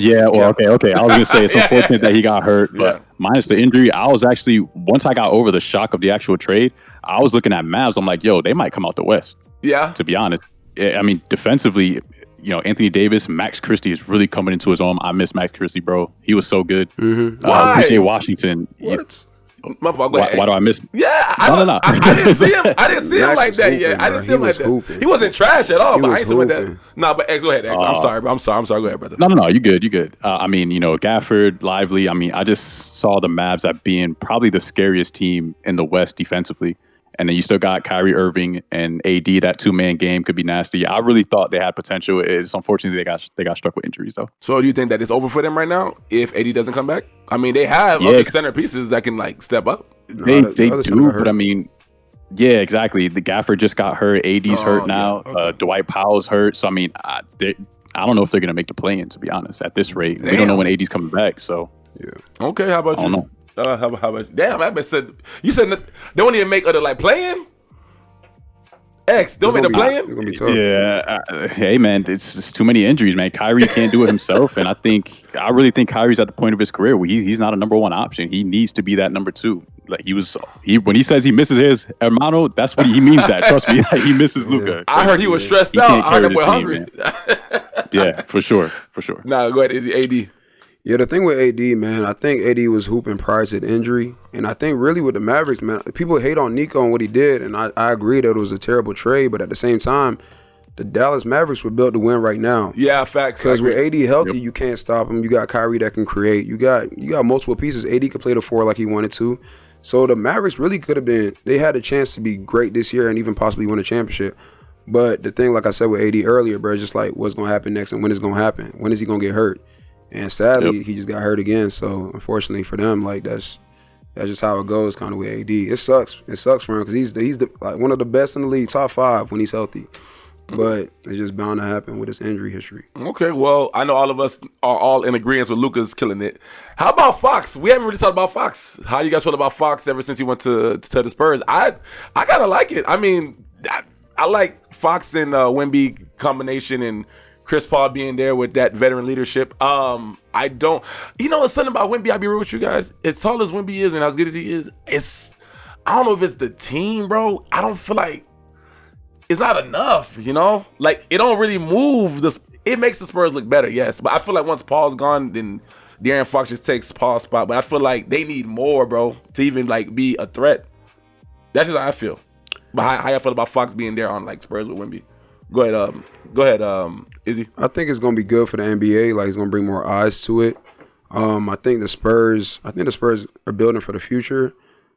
Yeah, well, okay. I was going to say it's unfortunate that he got hurt, but minus the injury, I was actually, once I got over the shock of the actual trade, I was looking at Mavs. I'm like, yo, they might come out the West. Yeah. To be honest. I mean, defensively, Anthony Davis, Max Christie is really coming into his own. I miss Max Christie, bro. He was so good. Mm-hmm. Why? PJ Washington. What? Why do I miss? Yeah, no. I didn't see him. I didn't see him like that yet. I didn't see him like that. He wasn't trash at all, but I ain't see him like that. No, but X, go ahead, X. I'm sorry, bro. I'm sorry. Go ahead, brother. No. You good. I mean, Gafford, Lively. I mean, I just saw the Mavs as being probably the scariest team in the West defensively. And then you still got Kyrie Irving and AD. That 2-man game could be nasty. I really thought they had potential. It's unfortunately they got struck with injuries though. So do you think that it's over for them right now if AD doesn't come back? I mean, they have other center pieces that can step up. They do, but I mean, yeah, exactly. The Gafford just got hurt. AD's hurt now. Yeah. Okay. Dwight Powell's hurt. So I mean, I don't know if they're gonna make the play-in. To be honest, at this rate, we don't know when AD's coming back. So yeah. Okay, how about you? I don't know. How about damn? I said you said they don't even make other playing. X, don't make the play-in. It's gonna be tough. Yeah, hey man, it's just too many injuries, man. Kyrie can't do it himself, and I really think Kyrie's at the point of his career where he's not a number one option. He needs to be that number two. Like when he says he misses his hermano, that's what he means. That trust me, he misses Luka. I heard he was stressed out. I heard that boy hungry. Yeah, for sure. Nah, go ahead, AD. Yeah, the thing with AD, man, I think AD was hooping prior to the injury. And I think really with the Mavericks, man, people hate on Nico and what he did. And I agree that it was a terrible trade. But at the same time, the Dallas Mavericks were built to win right now. Yeah, facts. Because with AD healthy, you can't stop him. You got Kyrie that can create. You got multiple pieces. AD could play the 4 like he wanted to. So the Mavericks really could have been. They had a chance to be great this year and even possibly win a championship. But the thing, like I said with AD earlier, bro, is just like what's gonna happen next and when it's gonna happen. When is he gonna get hurt? And sadly, he just got hurt again. So unfortunately for them, like that's just how it goes, kind of with AD. It sucks. It sucks for him because he's the like one of the best in the league, top 5 when he's healthy. But it's just bound to happen with his injury history. Okay, well, I know all of us are all in agreement with Luka's killing it. How about Fox? We haven't really talked about Fox. How do you guys feel about Fox ever since he went to the Spurs? I kind of like it. I mean, I like Fox and Wemby combination and Chris Paul being there with that veteran leadership. I don't, it's something about Wemby. I'll be real with you guys. As tall as Wemby is and as good as he is, I don't know if it's the team, bro. I don't feel like it's not enough, Like, it don't really move. It makes the Spurs look better, yes. But I feel like once Paul's gone, then De'Aaron Fox just takes Paul's spot. But I feel like they need more, bro, to even, like, be a threat. That's just how I feel. But how y'all feel about Fox being there on, like, Spurs with Wemby? Go ahead, Izzy. I think it's going to be good for the NBA. Like, it's going to bring more eyes to it. I think the Spurs are building for the future.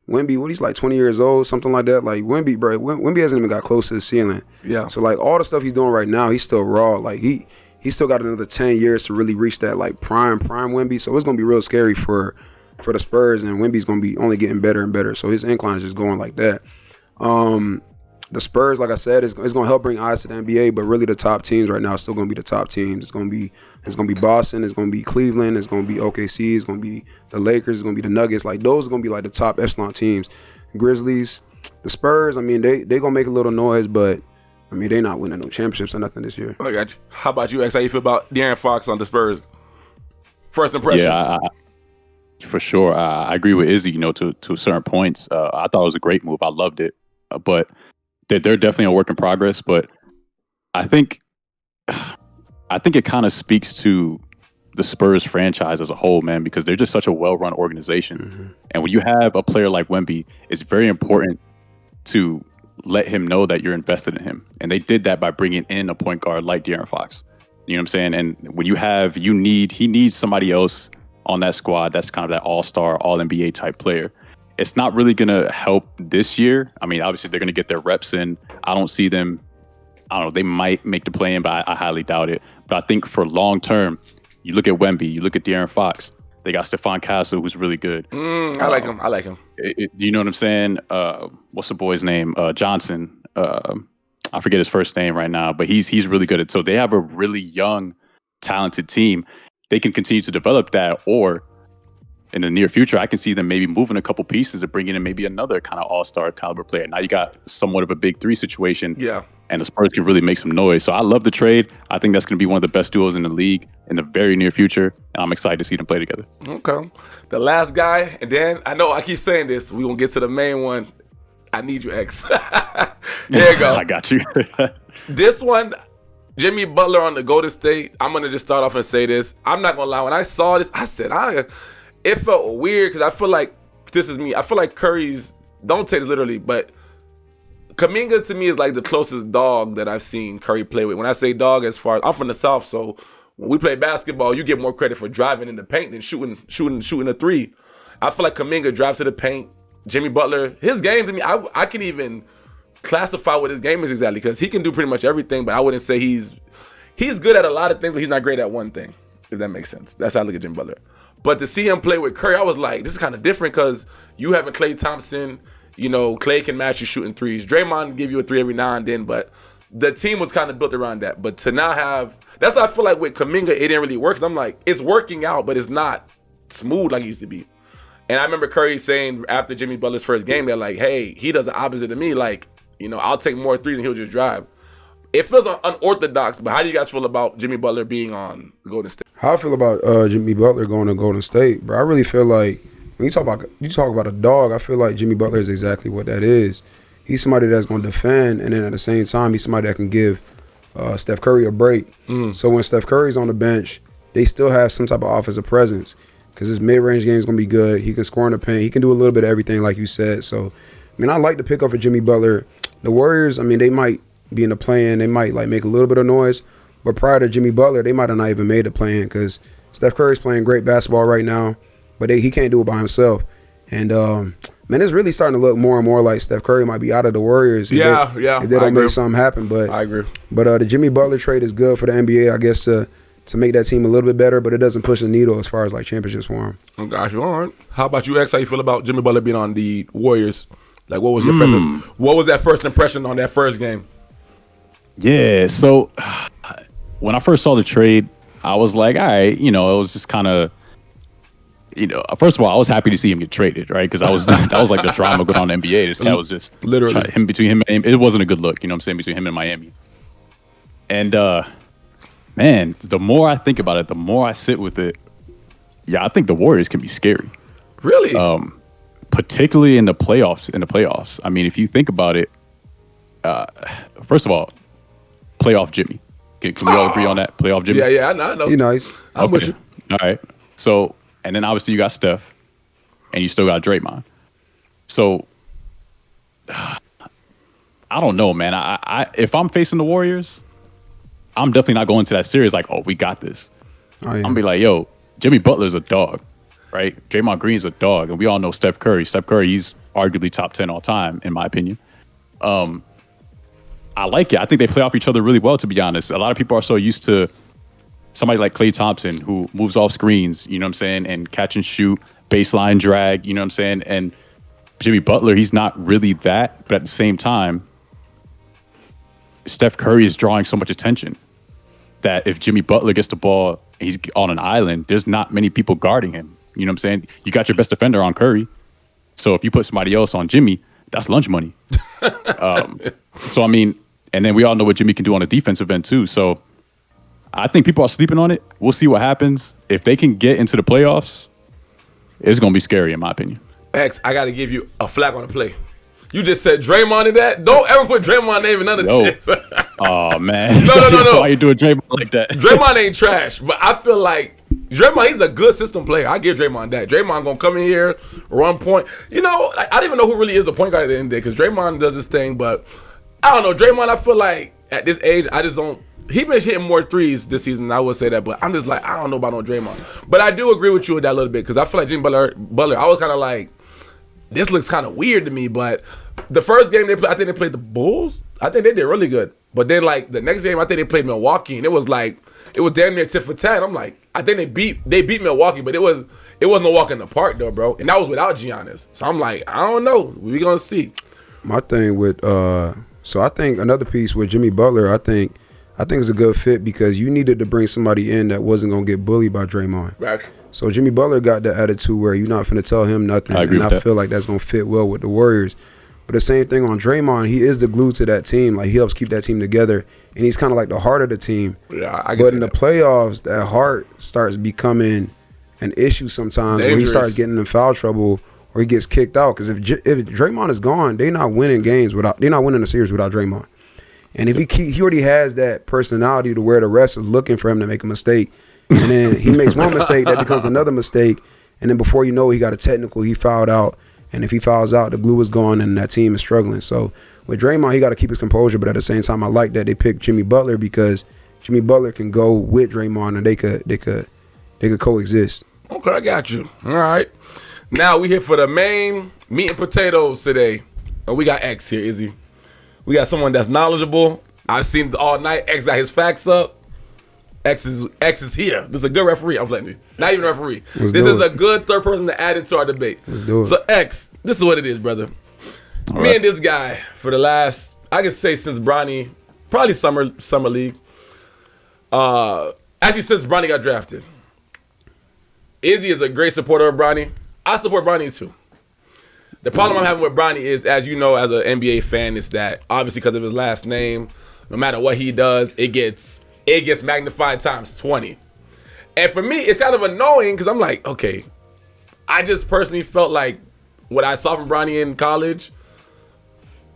Wemby, he's like 20 years old, something like that. Like Wemby, bro, Wemby hasn't even got close to the ceiling. Yeah. So like all the stuff he's doing right now, he's still raw. Like he still got another 10 years to really reach that like prime Wemby. So it's gonna be real scary for the Spurs, and Wemby's gonna be only getting better and better. So his incline is just going like that. The Spurs, like I said, it's gonna help bring eyes to the NBA, but really the top teams right now are still gonna be the top teams. It's gonna be Boston, it's gonna be Cleveland, it's gonna be OKC, it's gonna be the Lakers, it's gonna be the Nuggets. Like those are gonna be like the top echelon teams. Grizzlies, the Spurs, I mean they gonna make a little noise, but I mean they not winning no championships or nothing this year. I got you. How about you, X? How you feel about De'Aaron Fox on the Spurs? First impressions. Yeah, for sure. I agree with Izzy. To certain points, I thought it was a great move. I loved it, but they're definitely a work in progress. But I think it kind of speaks to the Spurs franchise as a whole, man, because they're just such a well-run organization. Mm-hmm. And when you have a player like Wemby, it's very important to let him know that you're invested in him. And they did that by bringing in a point guard like De'Aaron Fox. You know what I'm saying? And when he needs somebody else on that squad that's kind of that all-star, all-NBA type player. It's not really going to help this year. I mean, obviously, they're going to get their reps in. I don't see them. I don't know. They might make the play in, but I highly doubt it. But I think for long term, you look at Wemby, you look at De'Aaron Fox. They got Stephon Castle, who's really good. I like him. You know what I'm saying? What's the boy's name? Johnson. I forget his first name right now, but he's really good. So they have a really young, talented team. They can continue to develop that, or in the near future, I can see them maybe moving a couple pieces and bringing in maybe another kind of all-star caliber player. Now you got somewhat of a big 3 situation. Yeah. And the Spurs can really make some noise. So I love the trade. I think that's going to be one of the best duos in the league in the very near future. And I'm excited to see them play together. Okay. The last guy, and then I know I keep saying this. We're going to get to the main one. I need you, X. There you go. I got you. This one, Jimmy Butler on the Golden State. I'm going to just start off and say this. I'm not going to lie. When I saw this, I said, it felt weird because I feel like, this is me, I feel like Curry's, don't take this literally, but Kuminga to me is like the closest dog that I've seen Curry play with. When I say dog, as far as, I'm from the South, so when we play basketball, you get more credit for driving in the paint than shooting a 3. I feel like Kuminga drives to the paint. Jimmy Butler, his game to me, I can even classify what his game is exactly, because he can do pretty much everything, but I wouldn't say he's good at a lot of things, but he's not great at one thing, if that makes sense. That's how I look at Jimmy Butler. But to see him play with Curry, I was like, this is kind of different because you having Klay Thompson, Klay can match you shooting 3s. Draymond can give you a 3 every now and then, but the team was kind of built around that. But to now have, that's why I feel like with Kuminga, it didn't really work. 'Cause I'm like, it's working out, but it's not smooth like it used to be. And I remember Curry saying after Jimmy Butler's first game, they're like, hey, he does the opposite of me. Like, I'll take more 3s and he'll just drive. It feels unorthodox, but how do you guys feel about Jimmy Butler being on Golden State? How I feel about Jimmy Butler going to Golden State, bro. I really feel like when you talk about a dog, I feel like Jimmy Butler is exactly what that is. He's somebody that's going to defend, and then at the same time, he's somebody that can give Steph Curry a break. So when Steph Curry's on the bench, they still have some type of offensive presence because his mid-range game is going to be good. He can score in the paint. He can do a little bit of everything, like you said. So, I mean, I like the pickup for Jimmy Butler. The Warriors, I mean, they might be in the play-in. They might like make a little bit of noise. But prior to Jimmy Butler, they might have not even made the play-in because Steph Curry's playing great basketball right now, but he can't do it by himself. And man, it's really starting to look more and more like Steph Curry might be out of the Warriors. If they don't make something happen. But I agree. But the Jimmy Butler trade is good for the NBA, I guess, to make that team a little bit better, but it doesn't push the needle as far as like championships for him. Oh gosh, all right. How about you, X? How you feel about Jimmy Butler being on the Warriors? Like, what was your what was that first impression on that first game? Yeah, so when I first saw the trade, I was like, all right, it was just kind of, first of all, I was happy to see him get traded, right? Because that was like the drama going on in the NBA. This cat was just literally between him and it wasn't a good look, between him and Miami. And man, the more I think about it, the more I sit with it. Yeah, I think the Warriors can be scary. Really? Particularly in the playoffs. I mean, if you think about it, first of all, playoff Jimmy. Can we all agree on that? Playoff Jimmy? Yeah, I know. He's nice. I'm with you. All right. So, and then obviously you got Steph, and you still got Draymond. So, I don't know, man. I if I'm facing the Warriors, I'm definitely not going to that series like, oh, we got this. Oh, yeah. I'm gonna be like, yo, Jimmy Butler's a dog, right? Draymond Green's a dog, and we all know Steph Curry. Steph Curry, he's arguably top 10 all time, in my opinion. I like it. I think they play off each other really well, to be honest. A lot of people are so used to somebody like Klay Thompson who moves off screens, you know what I'm saying, and catch and shoot, baseline drag, you know what I'm saying? And Jimmy Butler, he's not really that, but at the same time, Steph Curry is drawing so much attention that if Jimmy Butler gets the ball, he's on an island, there's not many people guarding him. You know what I'm saying? You got your best defender on Curry. So if you put somebody else on Jimmy, that's lunch money. So, I mean, and then we all know what Jimmy can do on the defensive end too. So I think people are sleeping on it. We'll see what happens. If they can get into the playoffs, it's going to be scary in my opinion. X, I got to give you a flag on the play. You just said Draymond in that. Don't ever put Draymond name in none of this. Oh, man. No. Why you doing Draymond like that? Draymond ain't trash, but I feel like Draymond, he's a good system player. I give Draymond that. Draymond going to come in here, run point. I don't even know who really is the point guard at the end of the day because Draymond does his thing, but I don't know. Draymond, I feel like at this age, I just don't. He been hitting more threes this season. I would say that, but I'm just like, I don't know about no Draymond. But I do agree with you with that a little bit because I feel like Jimmy Butler, I was kind of like, this looks kind of weird to me. But the first game they played, I think they played the Bulls. I think they did really good. But then like the next game, I think they played Milwaukee, and it was damn near tit for tat. I'm like, I think they beat Milwaukee, but it wasn't a walk in the park though, bro. And that was without Giannis. So I'm like, I don't know. We gonna see. My thing with so I think another piece with Jimmy Butler, I think it's a good fit because you needed to bring somebody in that wasn't gonna get bullied by Draymond. Right. So Jimmy Butler got the attitude where you're not finna tell him nothing, I feel like that's gonna fit well with the Warriors. But the same thing on Draymond, he is the glue to that team. Like he helps keep that team together, and he's kind of like the heart of the team. Yeah, but in the playoffs, that heart starts becoming an issue sometimes where he starts getting in foul trouble or he gets kicked out. Because if Draymond is gone, they're not winning the series without Draymond. And if he already has that personality to where the rest is looking for him to make a mistake, and then he makes one mistake, that becomes another mistake, and then before you know it, he got a technical, he fouled out, and if he fouls out, the glue is gone, and that team is struggling. So with Draymond, he got to keep his composure, but at the same time, I like that they picked Jimmy Butler because Jimmy Butler can go with Draymond, and they could coexist. Okay, I got you. All right. Now we here for the main meat and potatoes today. And we got X here, Izzy. We got someone that's knowledgeable. I've seen it all night. X got his facts up. X is here. This is a good referee. I'm letting you. Not even a referee. This is a good third person to add into our debate. Let's do it. So X, this is what it is, brother. Me and this guy for the last, I can say since Bronny, probably summer league. Actually since Bronny got drafted. Izzy is a great supporter of Bronny. I support Bronny too. The problem I'm having with Bronny is, as you know, as an NBA fan, is that obviously because of his last name, no matter what he does, it gets magnified times 20. And for me, it's kind of annoying because I'm like, okay, I just personally felt like what I saw from Bronny in college,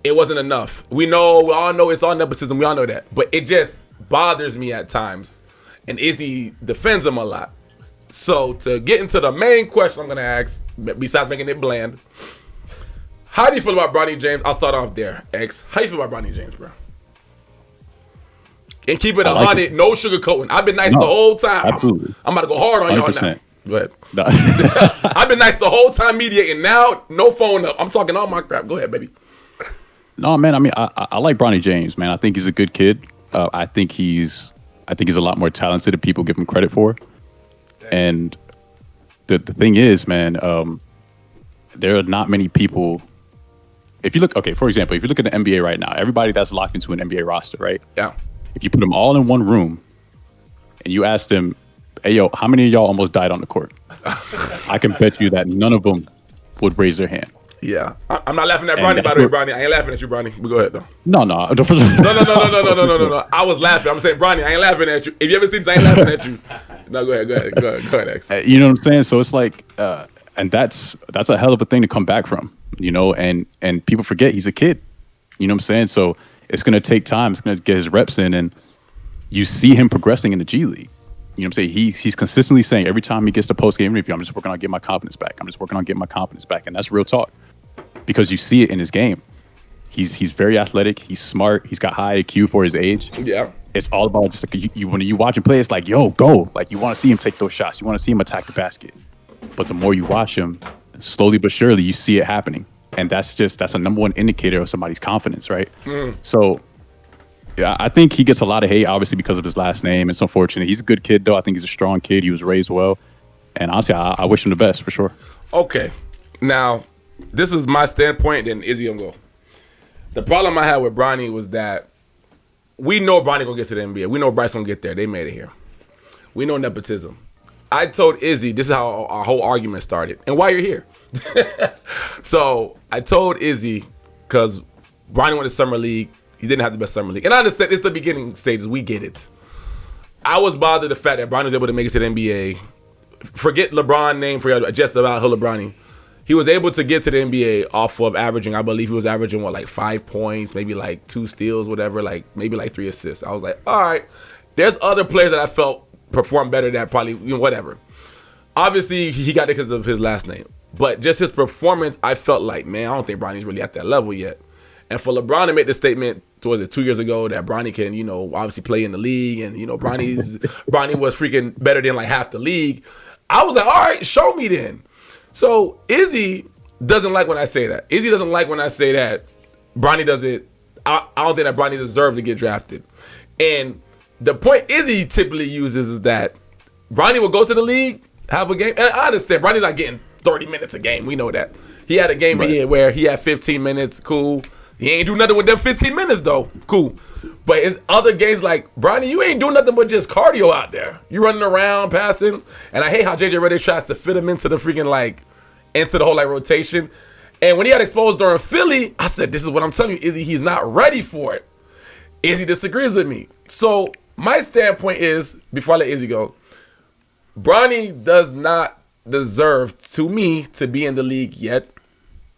it wasn't enough. We all know it's all nepotism. We all know that. But it just bothers me at times. And Izzy defends him a lot. So to get into the main question I'm going to ask, besides making it bland, how do you feel about Bronny James? I'll start off there, X. How do you feel about Bronny James, bro? And keep it I like 100, no sugarcoating. I've been nice the whole time. Absolutely. I'm about to go hard on y'all 100%. now. Go ahead. No. I've been nice the whole time mediating. Now, no phone up. I'm talking all my crap. Go ahead, baby. No, man. I mean, I like Bronny James, man. I think he's a good kid. I think he's a lot more talented than people give him credit for. And the thing is, man, there are not many people. If you look, okay, for example, if you look at the NBA right now, everybody that's locked into an NBA roster, right? Yeah. If you put them all in one room and you ask them, hey, yo, how many of y'all almost died on the court? I can bet you that none of them would raise their hand. Yeah. I'm not laughing at Bronny, by the way, Bronny. I ain't laughing at you, Bronny. But go ahead, though. No. No. I was laughing. I'm saying, Bronny, I ain't laughing at you. If you ever see this, I ain't laughing at you. No, go ahead, X. You know what I'm saying? So it's like, and that's a hell of a thing to come back from, you know, and people forget he's a kid. You know what I'm saying? So it's going to take time. It's going to get his reps in, and you see him progressing in the G League. You know what I'm saying? He's consistently saying every time he gets a post-game interview, I'm just working on getting my confidence back. And that's real talk because you see it in his game. He's very athletic. He's smart. He's got high IQ for his age. Yeah. It's all about just like when you watch him play, it's like, yo, go. Like you want to see him take those shots. You want to see him attack the basket. But the more you watch him, slowly but surely, you see it happening. And that's a number one indicator of somebody's confidence, right? So yeah, I think he gets a lot of hate, obviously, because of his last name. It's unfortunate. He's a good kid, though. I think he's a strong kid. He was raised well. And honestly, I wish him the best, for sure. Okay. Now, this is my standpoint, then Izzy will go. The problem I had with Bronny was that we know Bronny going to get to the NBA. We know Bryce going to get there. They made it here. We know nepotism. I told Izzy, this is how our whole argument started, and why you're here. So I told Izzy, because Bronny went to Summer League. He didn't have the best Summer League. And I understand it's the beginning stages. We get it. I was bothered the fact that Bronny was able to make it to the NBA. Forget LeBron name, forget just about LeBron. He was able to get to the NBA off of averaging, I believe he was averaging, like 5 points, maybe like 2 steals, whatever, like maybe like 3 assists. I was like, all right. There's other players that I felt performed better that probably, whatever. Obviously, he got it because of his last name. But just his performance, I felt like, man, I don't think Bronny's really at that level yet. And for LeBron to make the statement, was it 2 years ago, that Bronny can, obviously play in the league, and Bronny was freaking better than like half the league. I was like, all right, show me then. So Izzy doesn't like when I say that. Izzy doesn't like when I say that Bronny doesn't. I don't think that Bronny deserves to get drafted. And the point Izzy typically uses is that Bronny will go to the league, have a game, and I understand Bronny's not getting 30 minutes a game. We know that. He had a game where he had 15 minutes. Cool. He ain't do nothing with them 15 minutes, though. Cool. But it's other games like, Bronny, you ain't doing nothing but just cardio out there. You running around, passing. And I hate how JJ Redick tries to fit him into the freaking, into the whole, rotation. And when he got exposed during Philly, I said, this is what I'm telling you, Izzy, he's not ready for it. Izzy disagrees with me. So my standpoint is, before I let Izzy go, Bronny does not deserve, to me, to be in the league yet.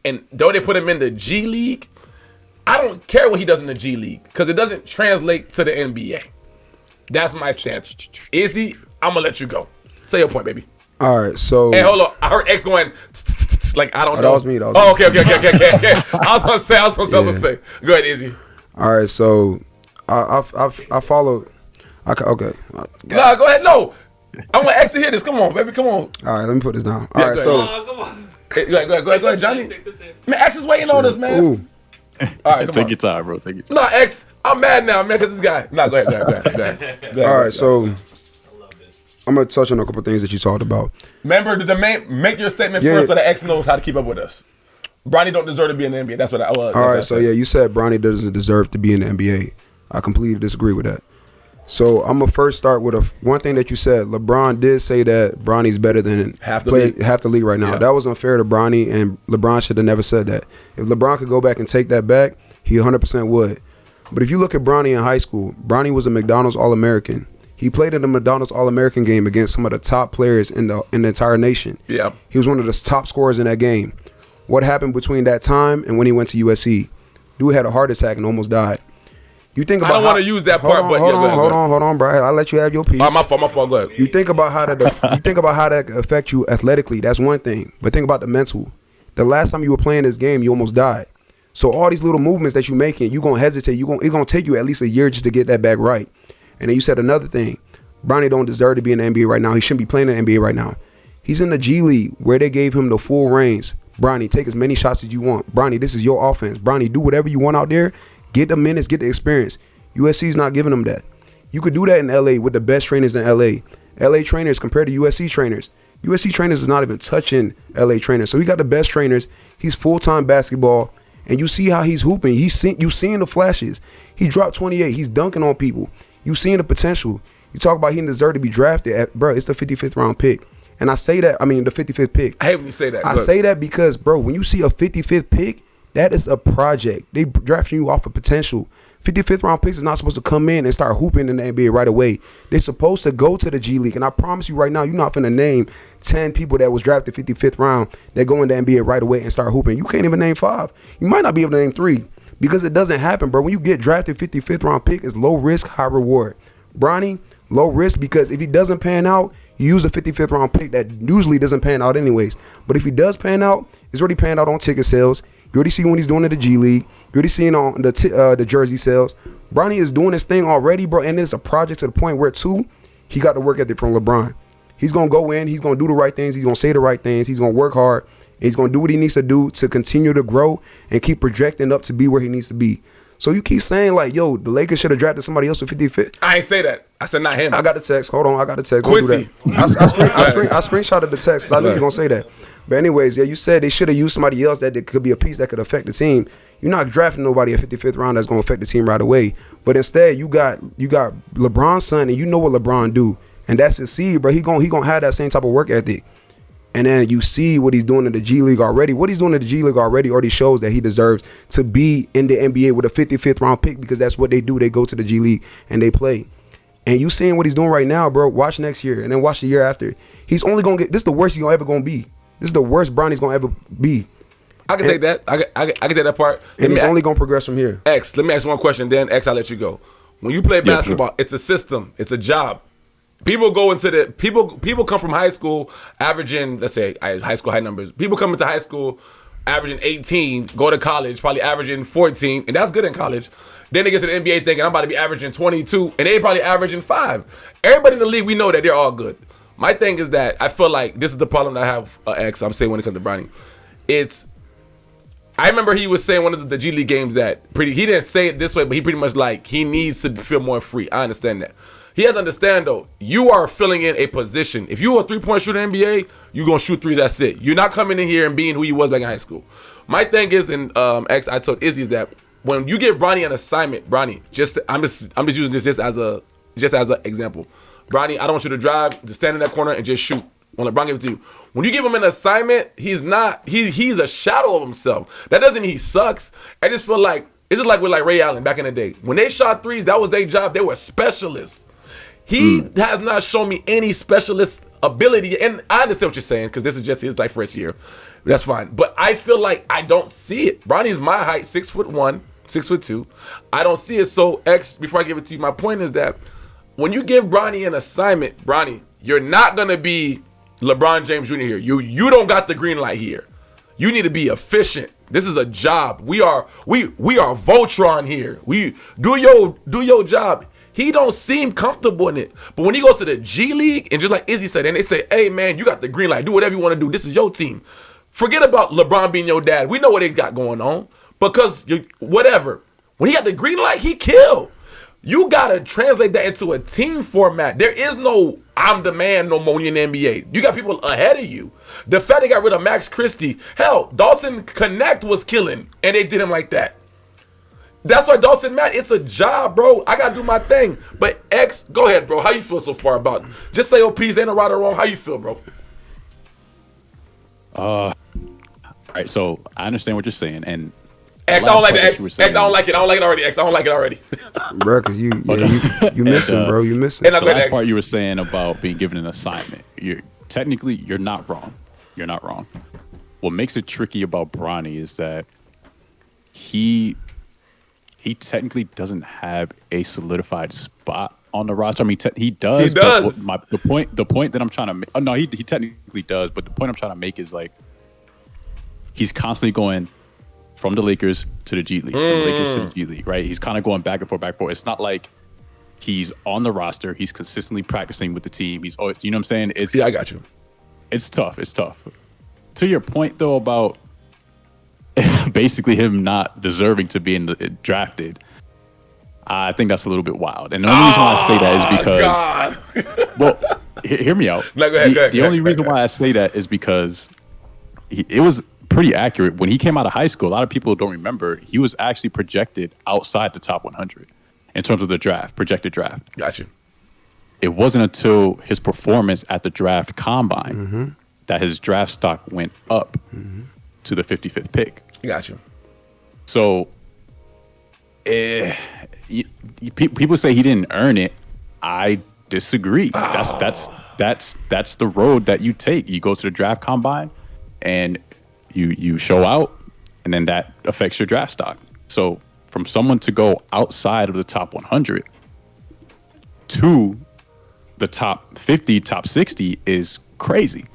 And though they put him in the G League, I don't care what he does in the G League because it doesn't translate to the NBA. That's my stance. Izzy, I'm going to let you go. Say your point, baby. All right, so... Hey, hold on. I heard X going, I don't know. That was me. Okay. I was going to say. Go ahead, Izzy. All right, so I followed... Okay. Nah, go ahead. No. I want X to hear this. Come on, baby. Come on. All right, let me put this down. All right, so... Come on. Hey, go ahead, Johnny. Man, X is waiting on us, man. Ooh. All right, Take your time, bro. Take your time. Nah, X, I'm mad now, man, because this guy. Nah, go ahead. All right, so I'm going to touch on a couple things that you talked about. Remember, make your statement first so that X knows how to keep up with us. Bronny don't deserve to be in the NBA. That's what I was. All right, so yeah, you said Bronny doesn't deserve to be in the NBA. I completely disagree with that. So I'm going to first start with one thing that you said. LeBron did say that Bronny's better than half the league right now. Yeah. That was unfair to Bronny, and LeBron should have never said that. If LeBron could go back and take that back, he 100% would. But if you look at Bronny in high school, Bronny was a McDonald's All-American. He played in the McDonald's All-American game against some of the top players in the entire nation. Yeah. He was one of the top scorers in that game. What happened between that time and when he went to USC? Dude had a heart attack and almost died. You think about I don't want to use that part, but hold on, bro. I'll let you have your piece. My fault. Go ahead. You think about how that affect you athletically. That's one thing. But think about the mental. The last time you were playing this game, you almost died. So all these little movements that you're making, you're gonna hesitate. It's gonna take you at least a year just to get that back right. And then you said another thing. Bronny don't deserve to be in the NBA right now. He shouldn't be playing in the NBA right now. He's in the G League where they gave him the full reins. Bronny, take as many shots as you want. Bronny, this is your offense. Bronny, do whatever you want out there. Get the minutes, get the experience. USC's not giving him that. You could do that in LA with the best trainers in LA. LA trainers compared to USC trainers. USC trainers is not even touching LA trainers. So he got the best trainers. He's full-time basketball. And you see how he's hooping. You seeing the flashes. He dropped 28. He's dunking on people. You seeing the potential. You talk about he didn't deserve to be drafted. Bro, it's the 55th round pick. And I say that, the 55th pick. I hate when you say that. I say that because, bro, when you see a 55th pick, that is a project. They drafting you off of potential. 55th round picks is not supposed to come in and start hooping in the NBA right away. They're supposed to go to the G League. And I promise you right now, you're not finna name 10 people that was drafted 55th round that go in the NBA right away and start hooping. You can't even name 5. You might not be able to name 3 because it doesn't happen, bro. When you get drafted 55th round pick, it's low risk, high reward. Bronny, low risk because if he doesn't pan out, you use the 55th round pick that usually doesn't pan out anyways. But if he does pan out, it's already panned out on ticket sales. You already see when he's doing it in the G League. You already seen on the jersey sales. Bronny is doing his thing already, bro, and it's a project to the point where, too, he got the work ethic from LeBron. He's going to go in. He's going to do the right things. He's going to say the right things. He's going to work hard. And he's going to do what he needs to do to continue to grow and keep projecting up to be where he needs to be. So you keep saying, like, yo, the Lakers should have drafted somebody else with 55th. I ain't say that. I said not him. I got the text. Hold on. I got the text. Quincy. Don't do that. I screenshotted the text. So I knew you were going to say that. But anyways, yeah, you said they should have used somebody else that could be a piece that could affect the team. You're not drafting nobody at 55th round that's going to affect the team right away. But instead, you got LeBron's son, and you know what LeBron do. And that's his seed, bro. He gonna have that same type of work ethic. And then you see what he's doing in the G League already. What he's doing in the G League already shows that he deserves to be in the NBA with a 55th round pick because that's what they do. They go to the G League and they play. And you seeing what he's doing right now, bro. Watch next year and then watch the year after. He's only going to get – this is the worst he's ever going to be. This is the worst Bronny's going to ever be. I can take that. I can take that part. And he's only going to progress from here. X, let me ask one question, then X, I'll let you go. When you play basketball, it's a system. It's a job. People go into the people come from high school averaging, let's say high school high numbers. People come into high school averaging 18, go to college probably averaging 14, and that's good in college. Then they get to the NBA thinking I'm about to be averaging 22, and they probably averaging 5. Everybody in the league, we know that they're all good. My thing is that I feel like this is the problem that I have. X, I'm saying when it comes to Bronny, I remember he was saying one of the G League games that he didn't say it this way, but he pretty much like he needs to feel more free. I understand that. He has to understand, though, you are filling in a position. If you're a three-point shooter in the NBA, you're going to shoot threes, that's it. You're not coming in here and being who you was back in high school. My thing is, and X, I told Izzy, is that when you give Bronny an assignment, Bronny, I'm just using this just as an example. Bronny, I don't want you to drive, just stand in that corner and just shoot. When LeBron gives it to you. When you give him an assignment, he's a shadow of himself. That doesn't mean he sucks. I just feel like, it's just like with like Ray Allen back in the day. When they shot threes, that was their job. They were specialists. He has not shown me any specialist ability, and I understand what you're saying because this is just his like first year. That's fine, but I feel like I don't see it. Bronny's my height, 6'1", 6'2". I don't see it. So X, before I give it to you, my point is that when you give Bronny an assignment, Bronny, you're not gonna be LeBron James Jr. here. You don't got the green light here. You need to be efficient. This is a job. We are Voltron here. We do your job. He don't seem comfortable in it. But when he goes to the G League, and just like Izzy said, and they say, hey, man, you got the green light. Do whatever you want to do. This is your team. Forget about LeBron being your dad. We know what they got going on. Because whatever. When he got the green light, he killed. You got to translate that into a team format. There is no I'm the man no more in the NBA. You got people ahead of you. The fact they got rid of Max Christie. Hell, Dalton Connect was killing, and they did him like that. That's why Dalton, Matt, it's a job, bro. I got to do my thing. But X, go ahead, bro. How you feel so far about it? Just say OPs ain't a right or wrong. How you feel, bro? All right, so I understand what you're saying. And X, I don't like the X. X, I don't like it. I don't like it already. X, I don't like it already. Bro, because you missing, bro. You missing. And the last part you were saying about being given an assignment, you're not wrong. You're not wrong. What makes it tricky about Bronny is that he technically doesn't have a solidified spot on the roster. I mean, he does. He does. But the point that I'm trying to make. Oh no, he technically does. But the point I'm trying to make is like he's constantly going from the Lakers to the G League, from the Lakers to the G League, right? He's kind of going back and forth. It's not like he's on the roster. He's consistently practicing with the team. He's always, you know what I'm saying? Yeah, I got you. It's tough. It's tough. To your point, though, about basically him not deserving to be drafted, I think that's a little bit wild. And the only reason why I say that is because, well, hear me out. No, go ahead. The only reason why I say that is because it was pretty accurate. When he came out of high school, a lot of people don't remember, he was actually projected outside the top 100 in terms of the projected draft. Got you. It wasn't until his performance at the draft combine that his draft stock went up to the 55th pick. Got you. So people say he didn't earn it. I disagree. That's the road that you take. You go to the draft combine and you show out, and then that affects your draft stock. So from someone to go outside of the top 100 to the top 50, top 60 is crazy.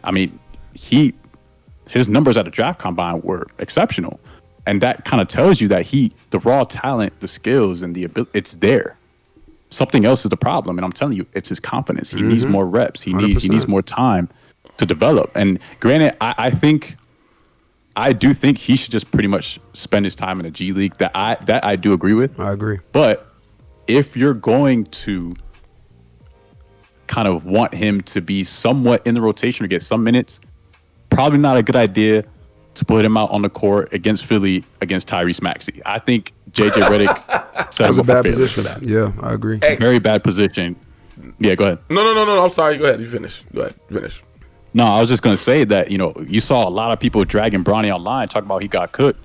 I mean, his numbers at the draft combine were exceptional. And that kind of tells you that the raw talent, the skills, and the ability, it's there. Something else is the problem. And I'm telling you, it's his confidence. He needs more reps. He needs more time to develop. And granted, I do think he should just pretty much spend his time in the G League. That I do agree with. I agree. But if you're going to kind of want him to be somewhat in the rotation or get some minutes, probably not a good idea to put him out on the court against Philly against Tyrese Maxey. I think JJ Redick set him up for failure for that. Yeah, I agree. Very bad position. Yeah, go ahead. No. I'm sorry. Go ahead. You finish. Go ahead. Finish. No, I was just going to say that, you saw a lot of people dragging Bronny online, talking about he got cooked.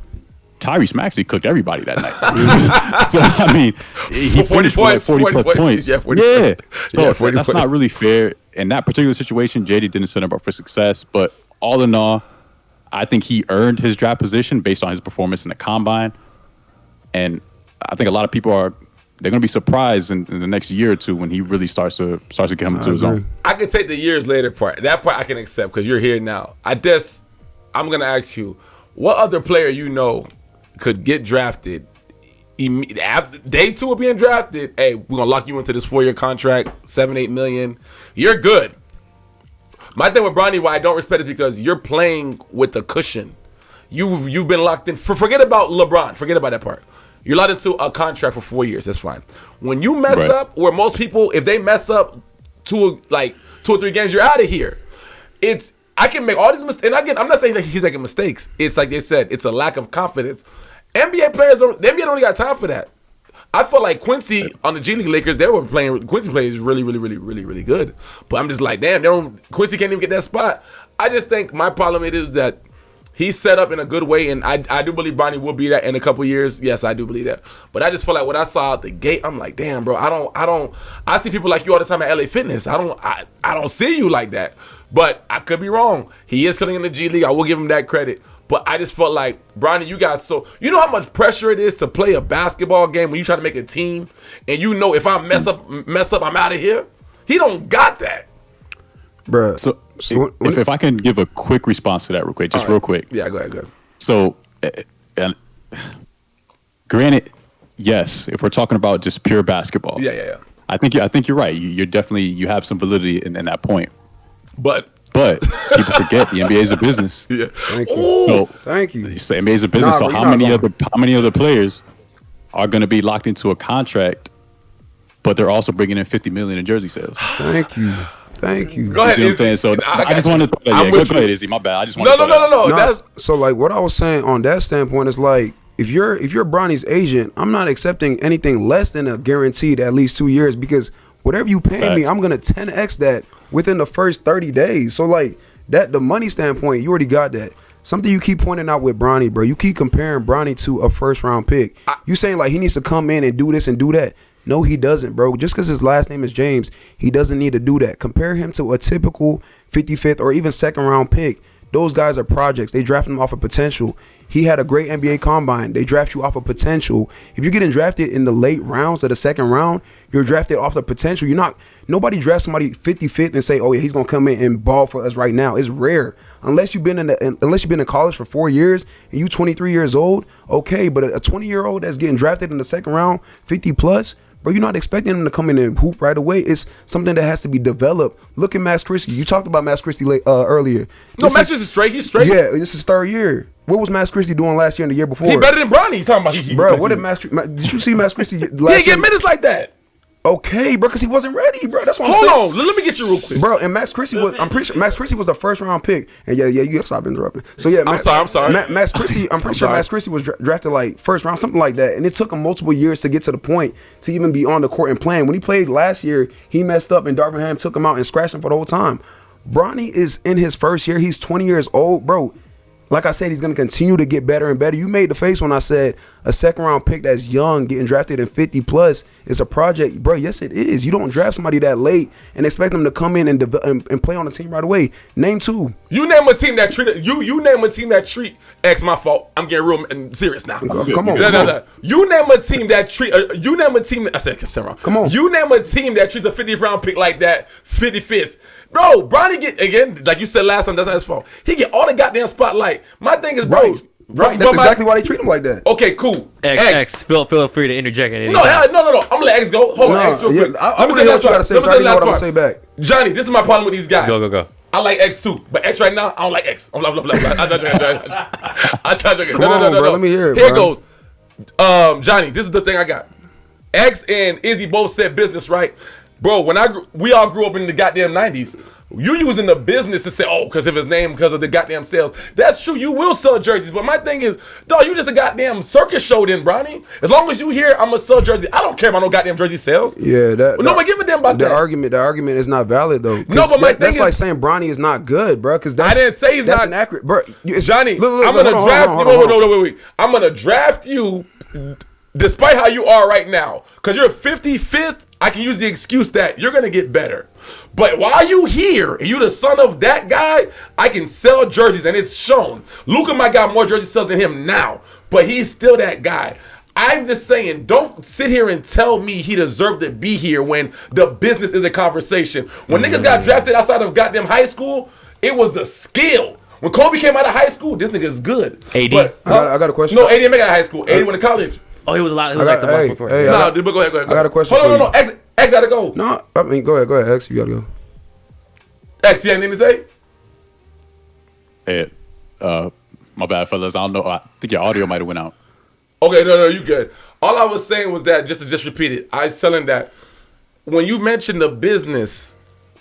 Tyrese Maxey cooked everybody that night. So, I mean, he finished with like 40 plus points. Yeah, 40 points. So 40 that's not really fair. In that particular situation, JD didn't set him up for success. But all in all, I think he earned his draft position based on his performance in the combine. And I think a lot of people they're going to be surprised in the next year or two when he really starts to get him into his own. I can take the years later part. That part I can accept because you're here now. I'm going to ask you, what other player could get drafted day 2 of being drafted? Hey, we're going to lock you into this 4-year contract, $7-8 million. You're good. My thing with Bronny, why I don't respect it, because you're playing with a cushion. You've been locked in. Forget about LeBron. Forget about that part. You're locked into a contract for 4 years. That's fine. When you mess up, where most people, if they mess up 2 or 3 games, you're out of here. I can make all these mistakes. And again, I'm not saying that he's making mistakes. It's like they said, it's a lack of confidence. NBA players the NBA don't got time for that. I feel like Quincy on the G League Lakers, they were playing. Quincy plays really, really, really, really, really good. But I'm just like, damn, Quincy can't even get that spot. I just think my problem is that he's set up in a good way, and I do believe Bronny will be that in a couple years. Yes, I do believe that. But I just feel like when I saw out the gate, I'm like, damn, bro, I see people like you all the time at LA Fitness. I don't see you like that. But I could be wrong. He is killing in the G League. I will give him that credit. But I just felt like, Bronny, you know how much pressure it is to play a basketball game when you try to make a team, and if I mess up, I'm out of here. He don't got that, bruh. So if I can give a quick response to that real quick, real quick. Yeah, go ahead. So, granted, yes, if we're talking about just pure basketball, yeah. I think you're right. You're definitely, you have some validity in that point. But people forget the NBA is a business. Yeah. Thank you. So thank you. The NBA is a business. So how many other players are going to be locked into a contract, but they're also bringing in $50 million in jersey sales? Thank you. Go ahead, you know what I'm saying? So I just wanted to. Go ahead, Izzy. My bad. I just wanted No. So like what I was saying on that standpoint is like, if you're Bronny's agent, I'm not accepting anything less than a guaranteed at least 2 years, because whatever you pay me, I'm gonna 10x that within the first 30 days. So like that, the money standpoint, you already got that. Something you keep pointing out with Bronny, bro. You keep comparing Bronny to a first round pick. You saying like he needs to come in and do this and do that. No, he doesn't, bro. Just because his last name is James, he doesn't need to do that. Compare him to a typical 55th or even second round pick. Those guys are projects. They draft him off of potential. He had a great NBA combine. They draft you off of potential. If you're getting drafted in the late rounds of the second round, you're drafted off the potential. Nobody drafts somebody 55th and say, oh yeah, he's gonna come in and ball for us right now. It's rare. unless you've been in college for 4 years and you 23 years old, okay. But a 20-year-old that's getting drafted in the second round, 50 plus, bro, you're not expecting him to come in and hoop right away. It's something that has to be developed. Look at Max Christie. You talked about Max Christie earlier. Max Christie's straight. He's straight. Yeah, this is third year. What was Max Christie doing last year and the year before? He better than Bronny. You talking about? Bro, what did did you see Max Christie last year? He didn't get minutes like that. Okay, bro, because he wasn't ready, bro. That's what I'm saying. Hold on, let me get you real quick, bro. And Max Christie was, I'm pretty sure Max Christie was the first round pick. And yeah, you gotta stop interrupting. So yeah, I'm sorry. Max Christie, I'm pretty sure Max Christie was drafted like first round, something like that. And it took him multiple years to get to the point to even be on the court and playing. When he played last year, he messed up, and Darvingham took him out and scratched him for the whole time. Bronny is in his first year. He's 20 years old, bro. Like I said, he's going to continue to get better and better. You made the face when I said a second round pick that's young, getting drafted in 50 plus is a project. Bro, yes, it is. You don't draft somebody that late and expect them to come in and play on the team right away. Name two. You name a team that treat you name a team that treat X. My fault. I'm getting real and serious now. Come on. No. You name a team that treat. You name a team. I said wrong. Come on. You name a team that treats a 50th round pick like that. 55th. Bro, Bronny get, again, like you said last time, that's not his fault. He get all the goddamn spotlight. My thing is, bro. Right. That's exactly why they treat him like that. Okay, cool. X. Feel free to interject at any No. time. I'm going to let X go. Hold on, X real quick. I want to hear what you got to say, so I know what I'm going to say back. Johnny, this is my problem with these guys. Go. I like X too, but X right now, I don't like X. I'm blah. I try to Come on, bro. Let me hear it, Here it goes. Johnny, this is the thing I got. X and Izzy both said business, right? Bro, we all grew up in the goddamn 90s. You using the business to say, oh, because of his name, because of the goddamn sales. That's true. You will sell jerseys. But my thing is, dog, you just a goddamn circus show then, Bronny. As long as you here, I'm going to sell jerseys. I don't care about no goddamn jersey sales. Yeah, nobody give a damn about that. The argument is not valid, though. No, but my thing that's is, like saying Bronny is not good, bro. Because I didn't say he's not inaccurate, bro. Johnny, I'm going to draft you. Wait. I'm going to draft you despite how you are right now. Because you're 55th. I can use the excuse that you're going to get better. But while you here, and you the son of that guy, I can sell jerseys, and it's shown. Luka might got more jersey sales than him now, but he's still that guy. I'm just saying, don't sit here and tell me he deserved to be here when the business is a conversation. When niggas got drafted outside of goddamn high school, it was the skill. When Kobe came out of high school, this nigga is good. AD? But, I got a question. No, AD didn't make it out of high school. AD went to college. Oh, he was a lot. He was like the month before. Go ahead. I got a question. Hold on, no. X gotta go. No, I mean, go ahead, X. You gotta go. X, you have anything to say? Hey, my bad, fellas. I don't know. I think your audio might have went out. Okay, no, you good. All I was saying was that, just to repeat it, I was telling that when you mentioned the business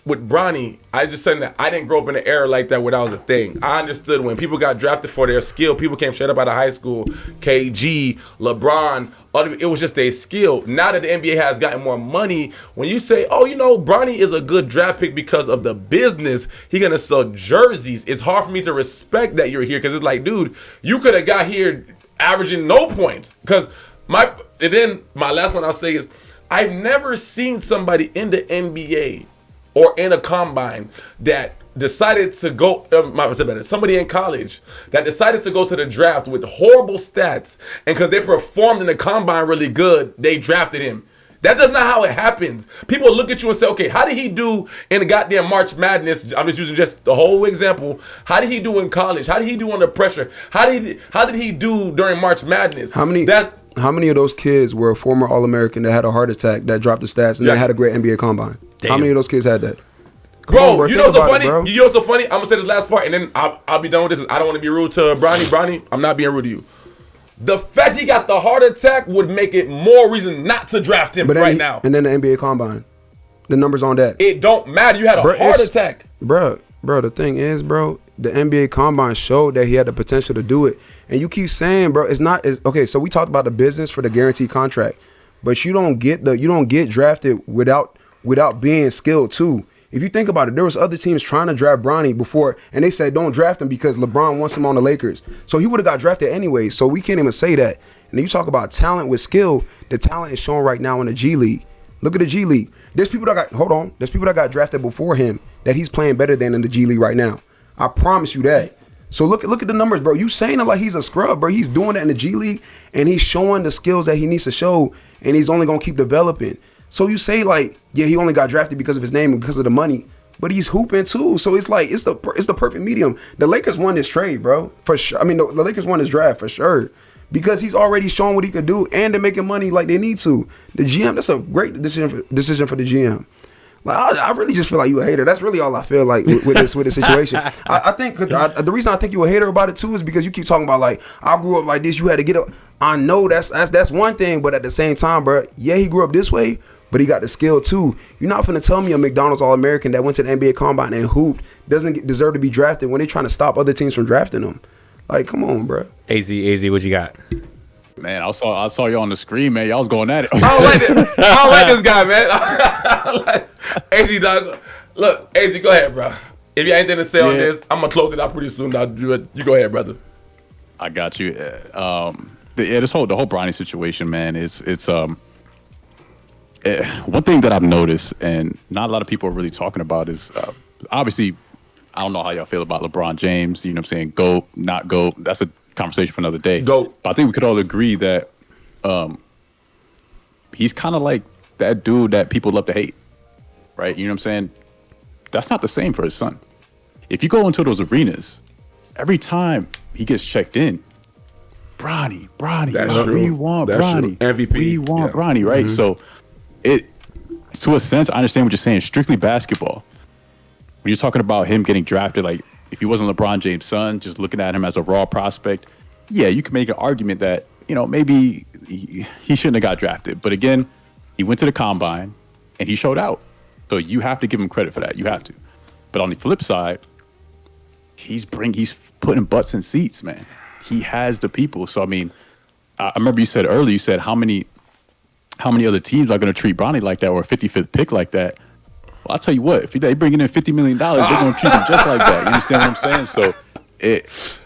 with Bronny, I just said that I didn't grow up in an era like that where that was a thing. I understood when people got drafted for their skill, people came straight up out of high school, KG, LeBron, it was just a skill. Now that the NBA has gotten more money, when you say, oh, Bronny is a good draft pick because of the business, he's going to sell jerseys, it's hard for me to respect that you're here because it's like, dude, you could have got here averaging no points. Because my last one I'll say is, I've never seen somebody in the NBA or in a combine that decided to go, somebody in college that decided to go to the draft with horrible stats, and because they performed in the combine really good, they drafted him. That's not how it happens. People look at you and say, okay, how did he do in the goddamn March Madness? I'm just using just the whole example. How did he do in college? How did he do under pressure? How did he do during March Madness? How many of those kids were a former All-American that had a heart attack that dropped the stats and they had a great NBA combine? Damn. How many of those kids had that? Bro, you know what's so funny? You know what's so funny? I'm going to say this last part, and then I'll be done with this. I don't want to be rude to Bronny. Bronny, I'm not being rude to you. The fact he got the heart attack would make it more reason not to draft him now. And then the NBA combine. The numbers on that. It don't matter. You had a heart attack. Bro, the thing is, bro, the NBA combine showed that he had the potential to do it. And you keep saying, bro, okay, so we talked about the business for the guaranteed contract. But you don't get drafted without being skilled too. If you think about it, there was other teams trying to draft Bronny before, and they said don't draft him because LeBron wants him on the Lakers. So he would have got drafted anyway. So we can't even say that. And then you talk about talent with skill. The talent is shown right now in the G League. Look at the G League. There's people that got drafted before him that he's playing better than in the G League right now. I promise you that. So look at the numbers, bro. You saying it like he's a scrub, bro. He's doing it in the G League, and he's showing the skills that he needs to show, and he's only gonna keep developing. So you say like, yeah, he only got drafted because of his name and because of the money. but he's hooping too. So it's like it's the perfect medium. The Lakers won this trade, bro, for sure. I mean, the Lakers won this draft for sure because he's already shown what he could do, and they're making money like they need to. The GM, that's a great decision for the GM. Like I really just feel like you a hater. That's really all I feel like with this situation. I think the reason I think you a hater about it too is because you keep talking about like I grew up like this. You had to get up. I know that's one thing, but at the same time, bro, yeah, he grew up this way, but he got the skill too. You're not finna tell me a McDonald's All-American that went to the NBA Combine and hooped doesn't deserve to be drafted when they're trying to stop other teams from drafting him. Like, come on, bro. AZ, what you got? Man, I saw you on the screen, man. Y'all was going at it. I don't like this guy, man. AZ, dog. Look, AZ, go ahead, bro. If you ain't anything to say on this, I'm gonna close it out pretty soon. You go ahead, brother. I got you. The whole Bronny situation, man, it's one thing that I've noticed, and not a lot of people are really talking about, is obviously I don't know how y'all feel about LeBron James. You know what I'm saying? GOAT, not GOAT. That's a conversation for another day. GOAT. But I think we could all agree that he's kind of like that dude that people love to hate, right? You know what I'm saying? That's not the same for his son. If you go into those arenas, every time he gets checked in, Bronny, we want Bronny. MVP. We want Bronny, right? Mm-hmm. So to a sense, I understand what you're saying. Strictly basketball. When you're talking about him getting drafted, like if he wasn't LeBron James' son, just looking at him as a raw prospect, yeah, you can make an argument that, you know, maybe he shouldn't have got drafted. But again, he went to the combine and he showed out. So you have to give him credit for that. You have to. But on the flip side, he's putting butts in seats, man. He has the people. So I mean, I remember you said earlier, you said how many other teams are going to treat Bronny like that, or a 55th pick like that? Well, I'll tell you what, if they bring in $50 million, they're going to treat him just like that. You understand what I'm saying? So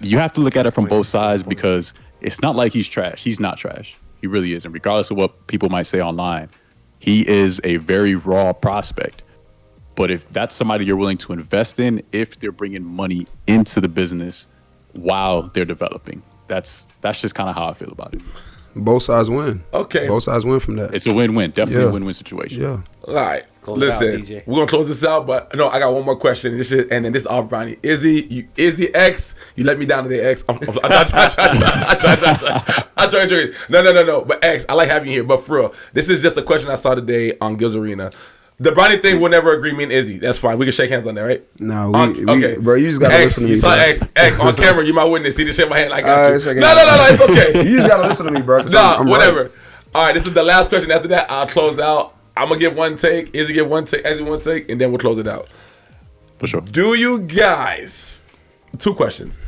you have to look at it from both sides, because it's not like he's trash. He's not trash. He really isn't. Regardless of what people might say online, he is a very raw prospect. But if that's somebody you're willing to invest in, if they're bringing money into the business while they're developing, that's just kind of how I feel about it. Both sides win. Okay. Both sides win from that. It's a win-win. Definitely a win-win situation. Yeah. All right. Listen, out, we're going to close this out, but no, I got one more question. And then this off, Bronny. Izzy X, you let me down today, X. I try to. No. But X, I like having you here. But for real, this is just a question I saw today on Gills Arena. The Bronny thing will never agree, me and Izzy. That's fine. We can shake hands on that, right? No, okay. Bro, you just got to listen to me. You saw X on camera. You my witness. He just shake my hand like I got you. No, it's okay. You just got to listen to me, bro. I'm whatever. Right. All right, this is the last question. After that, I'll close out. I'm going to give one take. Izzy give one take. Izzy one take, and then we'll close it out. For sure. Do you guys, 2 questions.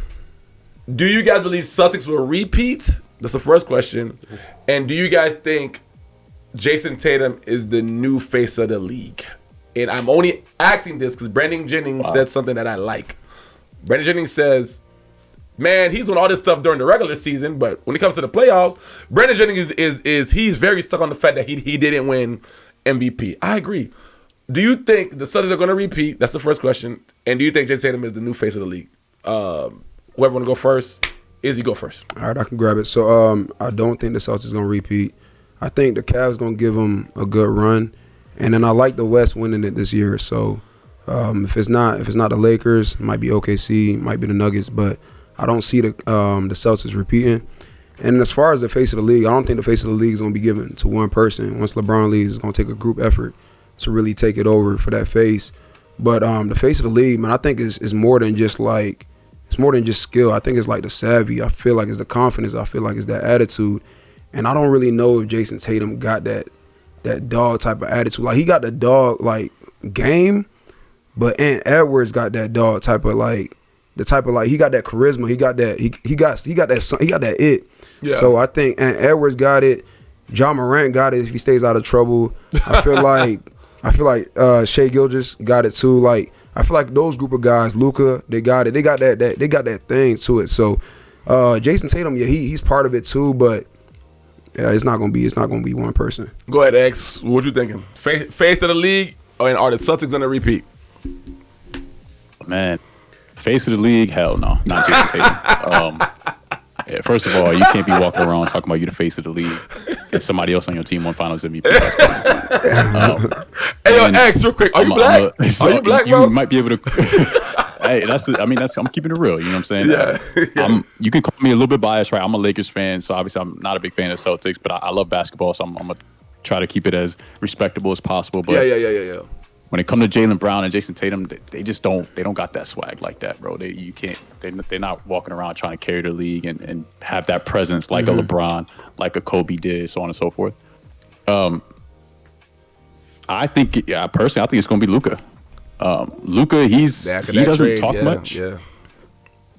Do you guys believe Celtics will repeat? That's the first question. And do you guys think Jason Tatum is the new face of the league? And I'm only asking this because Brandon Jennings said something that I like. Brandon Jennings says, man, he's doing all this stuff during the regular season, but when it comes to the playoffs, Brandon Jennings is he's very stuck on the fact that he didn't win MVP. I agree. Do you think the Celtics are going to repeat? That's the first question. And do you think Jason Tatum is the new face of the league? Whoever want to go first, Izzy, go first. All right, I can grab it. So I don't think the Celtics going to repeat. I think the Cavs going to give them a good run. And then I like the West winning it this year. So if it's not the Lakers, it might be OKC, it might be the Nuggets, but I don't see the Celtics repeating. And as far as the face of the league, I don't think the face of the league is going to be given to one person. Once LeBron leaves, it's going to take a group effort to really take it over for that face. But the face of the league, man, I think is more than just like, it's more than just skill. I think it's like the savvy. I feel like it's the confidence. I feel like it's that attitude. And I don't really know if Jason Tatum got that dog type of attitude. Like, he got the dog like game, but Ant Edwards got that dog type of like, the type of like, he got that charisma. He got that he got that it. Yeah. So I think Ant Edwards got it. John Morant got it if he stays out of trouble. I feel like Shai Gilgeous got it too. Like, I feel like those group of guys, Luka, they got it. They got that thing to it. So Jason Tatum, yeah, he's part of it too, but yeah, it's not gonna be one person. Go ahead, X. What you thinking? Face of the league, and are the Celtics gonna repeat? Man, face of the league, hell no, not Jason Tatum. Yeah, first of all, you can't be walking around talking about you the face of the league. and somebody else on your team won Finals MVP. That's fine. Hey, yo, X, real quick. Are you black? Are you black, bro? You might be able to. Hey, I'm keeping it real. You know what I'm saying? Yeah. You can call me a little bit biased, right? I'm a Lakers fan, so obviously I'm not a big fan of Celtics, but I love basketball, so I'm gonna try to keep it as respectable as possible. But yeah. when it comes to Jaylen Brown and Jason Tatum, they just don't got that swag like that, bro. They're not walking around trying to carry the league and have that presence like a LeBron, like a Kobe did, so on and so forth. I think personally, I think it's gonna be Luka. Luka, he doesn't talk much. Yeah.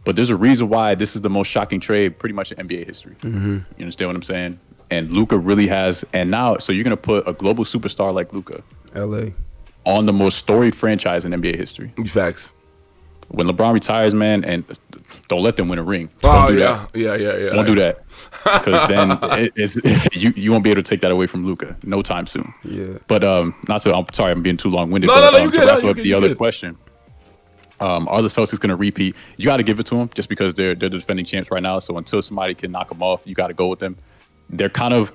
But there's a reason why this is the most shocking trade pretty much in NBA history. You understand what I'm saying? And Luka really has, and now, so you're going to put a global superstar like Luka LA on the most storied franchise in NBA history. Facts. When LeBron retires, man, and don't let them win a ring. Don't do that. Yeah. Don't do that. Because then you won't be able to take that away from Luka no time soon. Yeah. But I'm sorry, I'm being too long-winded. No, you to good. wrap up the other question. Are the Celtics going to repeat? You got to give it to them just because they're the defending champs right now. So until somebody can knock them off, you got to go with them. They're kind of,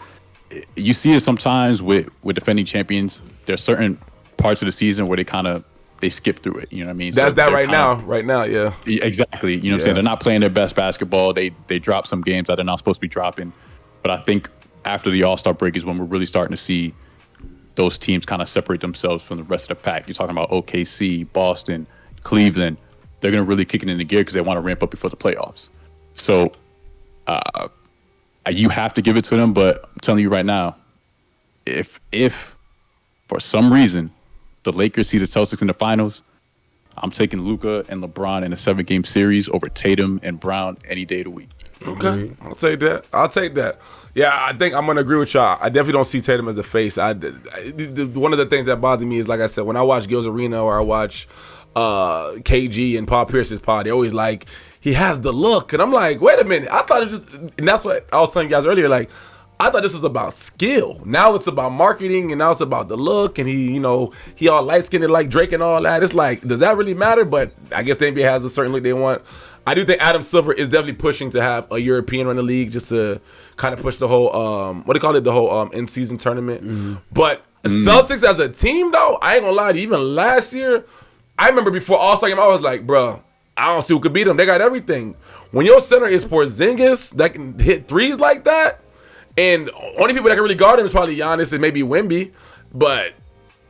you see it sometimes with defending champions. There's certain parts of the season where they skip through it. You know what I mean? That's that right now. Yeah. Exactly. You know what I'm saying? They're not playing their best basketball. They drop some games that they're not supposed to be dropping. But I think after the All-Star break is when we're really starting to see those teams kind of separate themselves from the rest of the pack. You're talking about OKC, Boston, Cleveland. They're going to really kick it into gear because they want to ramp up before the playoffs. So you have to give it to them. But I'm telling you right now, if for some reason the Lakers see the Celtics in the finals, I'm taking Luka and LeBron in a 7-game series over Tatum and Brown any day of the week. Okay, I'll take that. Yeah, I think I'm gonna agree with y'all. I definitely don't see Tatum as a face. One of the things that bother me is, like I said, when I watch Gil's Arena or I watch KG and Paul Pierce's pod, they always like, he has the look, and I'm like, wait a minute. I thought it just, and that's what I was telling you guys earlier. Like, I thought this was about skill. Now it's about marketing, and now it's about the look, and he all light skinned like Drake and all that. It's like, does that really matter? But I guess the NBA has a certain look they want. I do think Adam Silver is definitely pushing to have a European run the league just to kind of push the whole what do you call it, the whole in-season tournament. But Celtics as a team, though, I ain't gonna lie to you, even last year, I remember before All-Star game, I was like, bro, I don't see who could beat them. They got everything. When your center is Porzingis that can hit threes like that, and only people that can really guard him is probably Giannis and maybe Wemby. But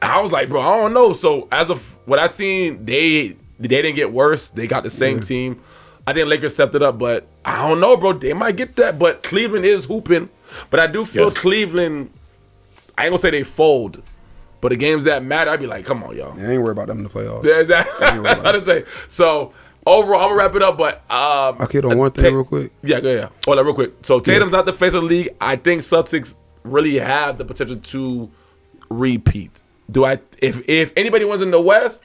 I was like, bro, I don't know. So as of what I seen, they didn't get worse. They got the same team. I think Lakers stepped it up, but I don't know, bro. They might get that. But Cleveland is hooping. But I do feel Cleveland, I ain't gonna say they fold, but the games that matter, I'd be like, come on, y'all. Yeah, I ain't worried about them in the playoffs. Yeah, exactly. That's what I say. So overall, I'm gonna wrap it up, but I kid on one thing real quick. Yeah, go ahead. Hold on, real quick. So Tatum's not the face of the league. I think Celtics really have the potential to repeat. If anybody wins in the West,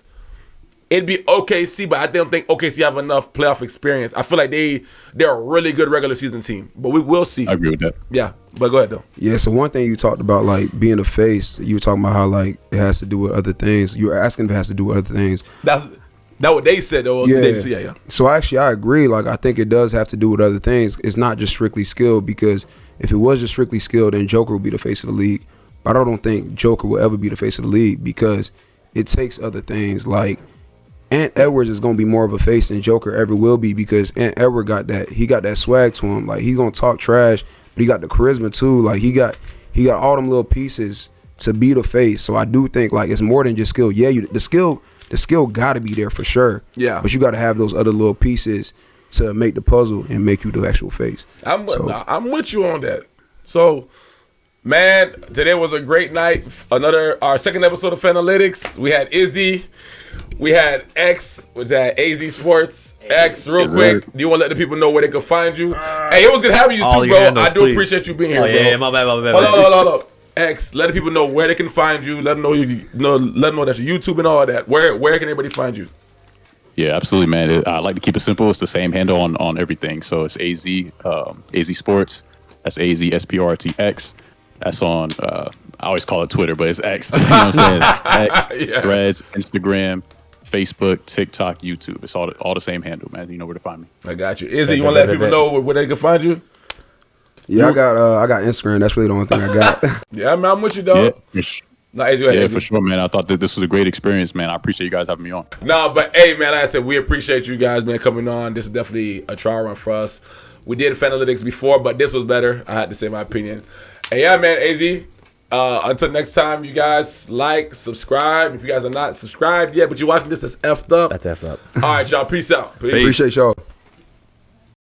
it'd be OKC, but I don't think OKC have enough playoff experience. I feel like they're a really good regular season team, but we will see. I agree with that. Yeah, but go ahead though. Yeah, so one thing you talked about, like being a face, you were talking about how like it has to do with other things. You were asking if it has to do with other things. That's what they said though. Yeah. So actually, I agree. Like I think it does have to do with other things. It's not just strictly skill, because if it was just strictly skill, then Joker would be the face of the league. But I don't think Joker will ever be the face of the league because it takes other things. Like Ant Edwards is gonna be more of a face than Joker ever will be, because Ant Edwards got that swag to him. Like he's gonna talk trash, but he got the charisma too. Like he got all them little pieces to be the face. So I do think like it's more than just skill. Yeah, the skill gotta be there for sure. Yeah. But you gotta have those other little pieces to make the puzzle and make you the actual face. I'm with you on that. So, man, today was a great night. Our second episode of Fanalytics. We had Izzy. We had X, which had Azsportx. X, real quick, do you want to let the people know where they can find you? Hey, it was good having you too, bro. I do appreciate you being here, bro. Yeah, my bad. Hold on. X, let the people know where they can find you. Let them know let them know that your YouTube and all that. Where can everybody find you? Yeah, absolutely, man. I like to keep it simple. It's the same handle on everything. So it's Azsportx. That's AZSPRTX. That's on, I always call it Twitter, but it's X. You know what I'm saying? X, Threads, Instagram, Facebook, TikTok, YouTube. It's all the same handle, man. You know where to find me. I got you. Izzy, you want to let people know where they can find you? Yeah, I got Instagram. That's really the only thing I got. Yeah, man, I'm with you, dog. Yeah, No, Izzy, go ahead, yeah, Izzy. for sure, man. I thought that this was a great experience, man. I appreciate you guys having me on. No, but hey, man, like I said, we appreciate you guys, man, coming on. This is definitely a trial run for us. We did Fanalytics before, but this was better. I had to say my opinion. And yeah, man, AZ, until next time, you guys like, subscribe. If you guys are not subscribed yet, but you're watching this, that's effed up. That's effed up. All right, y'all. Peace out. Peace. Appreciate y'all.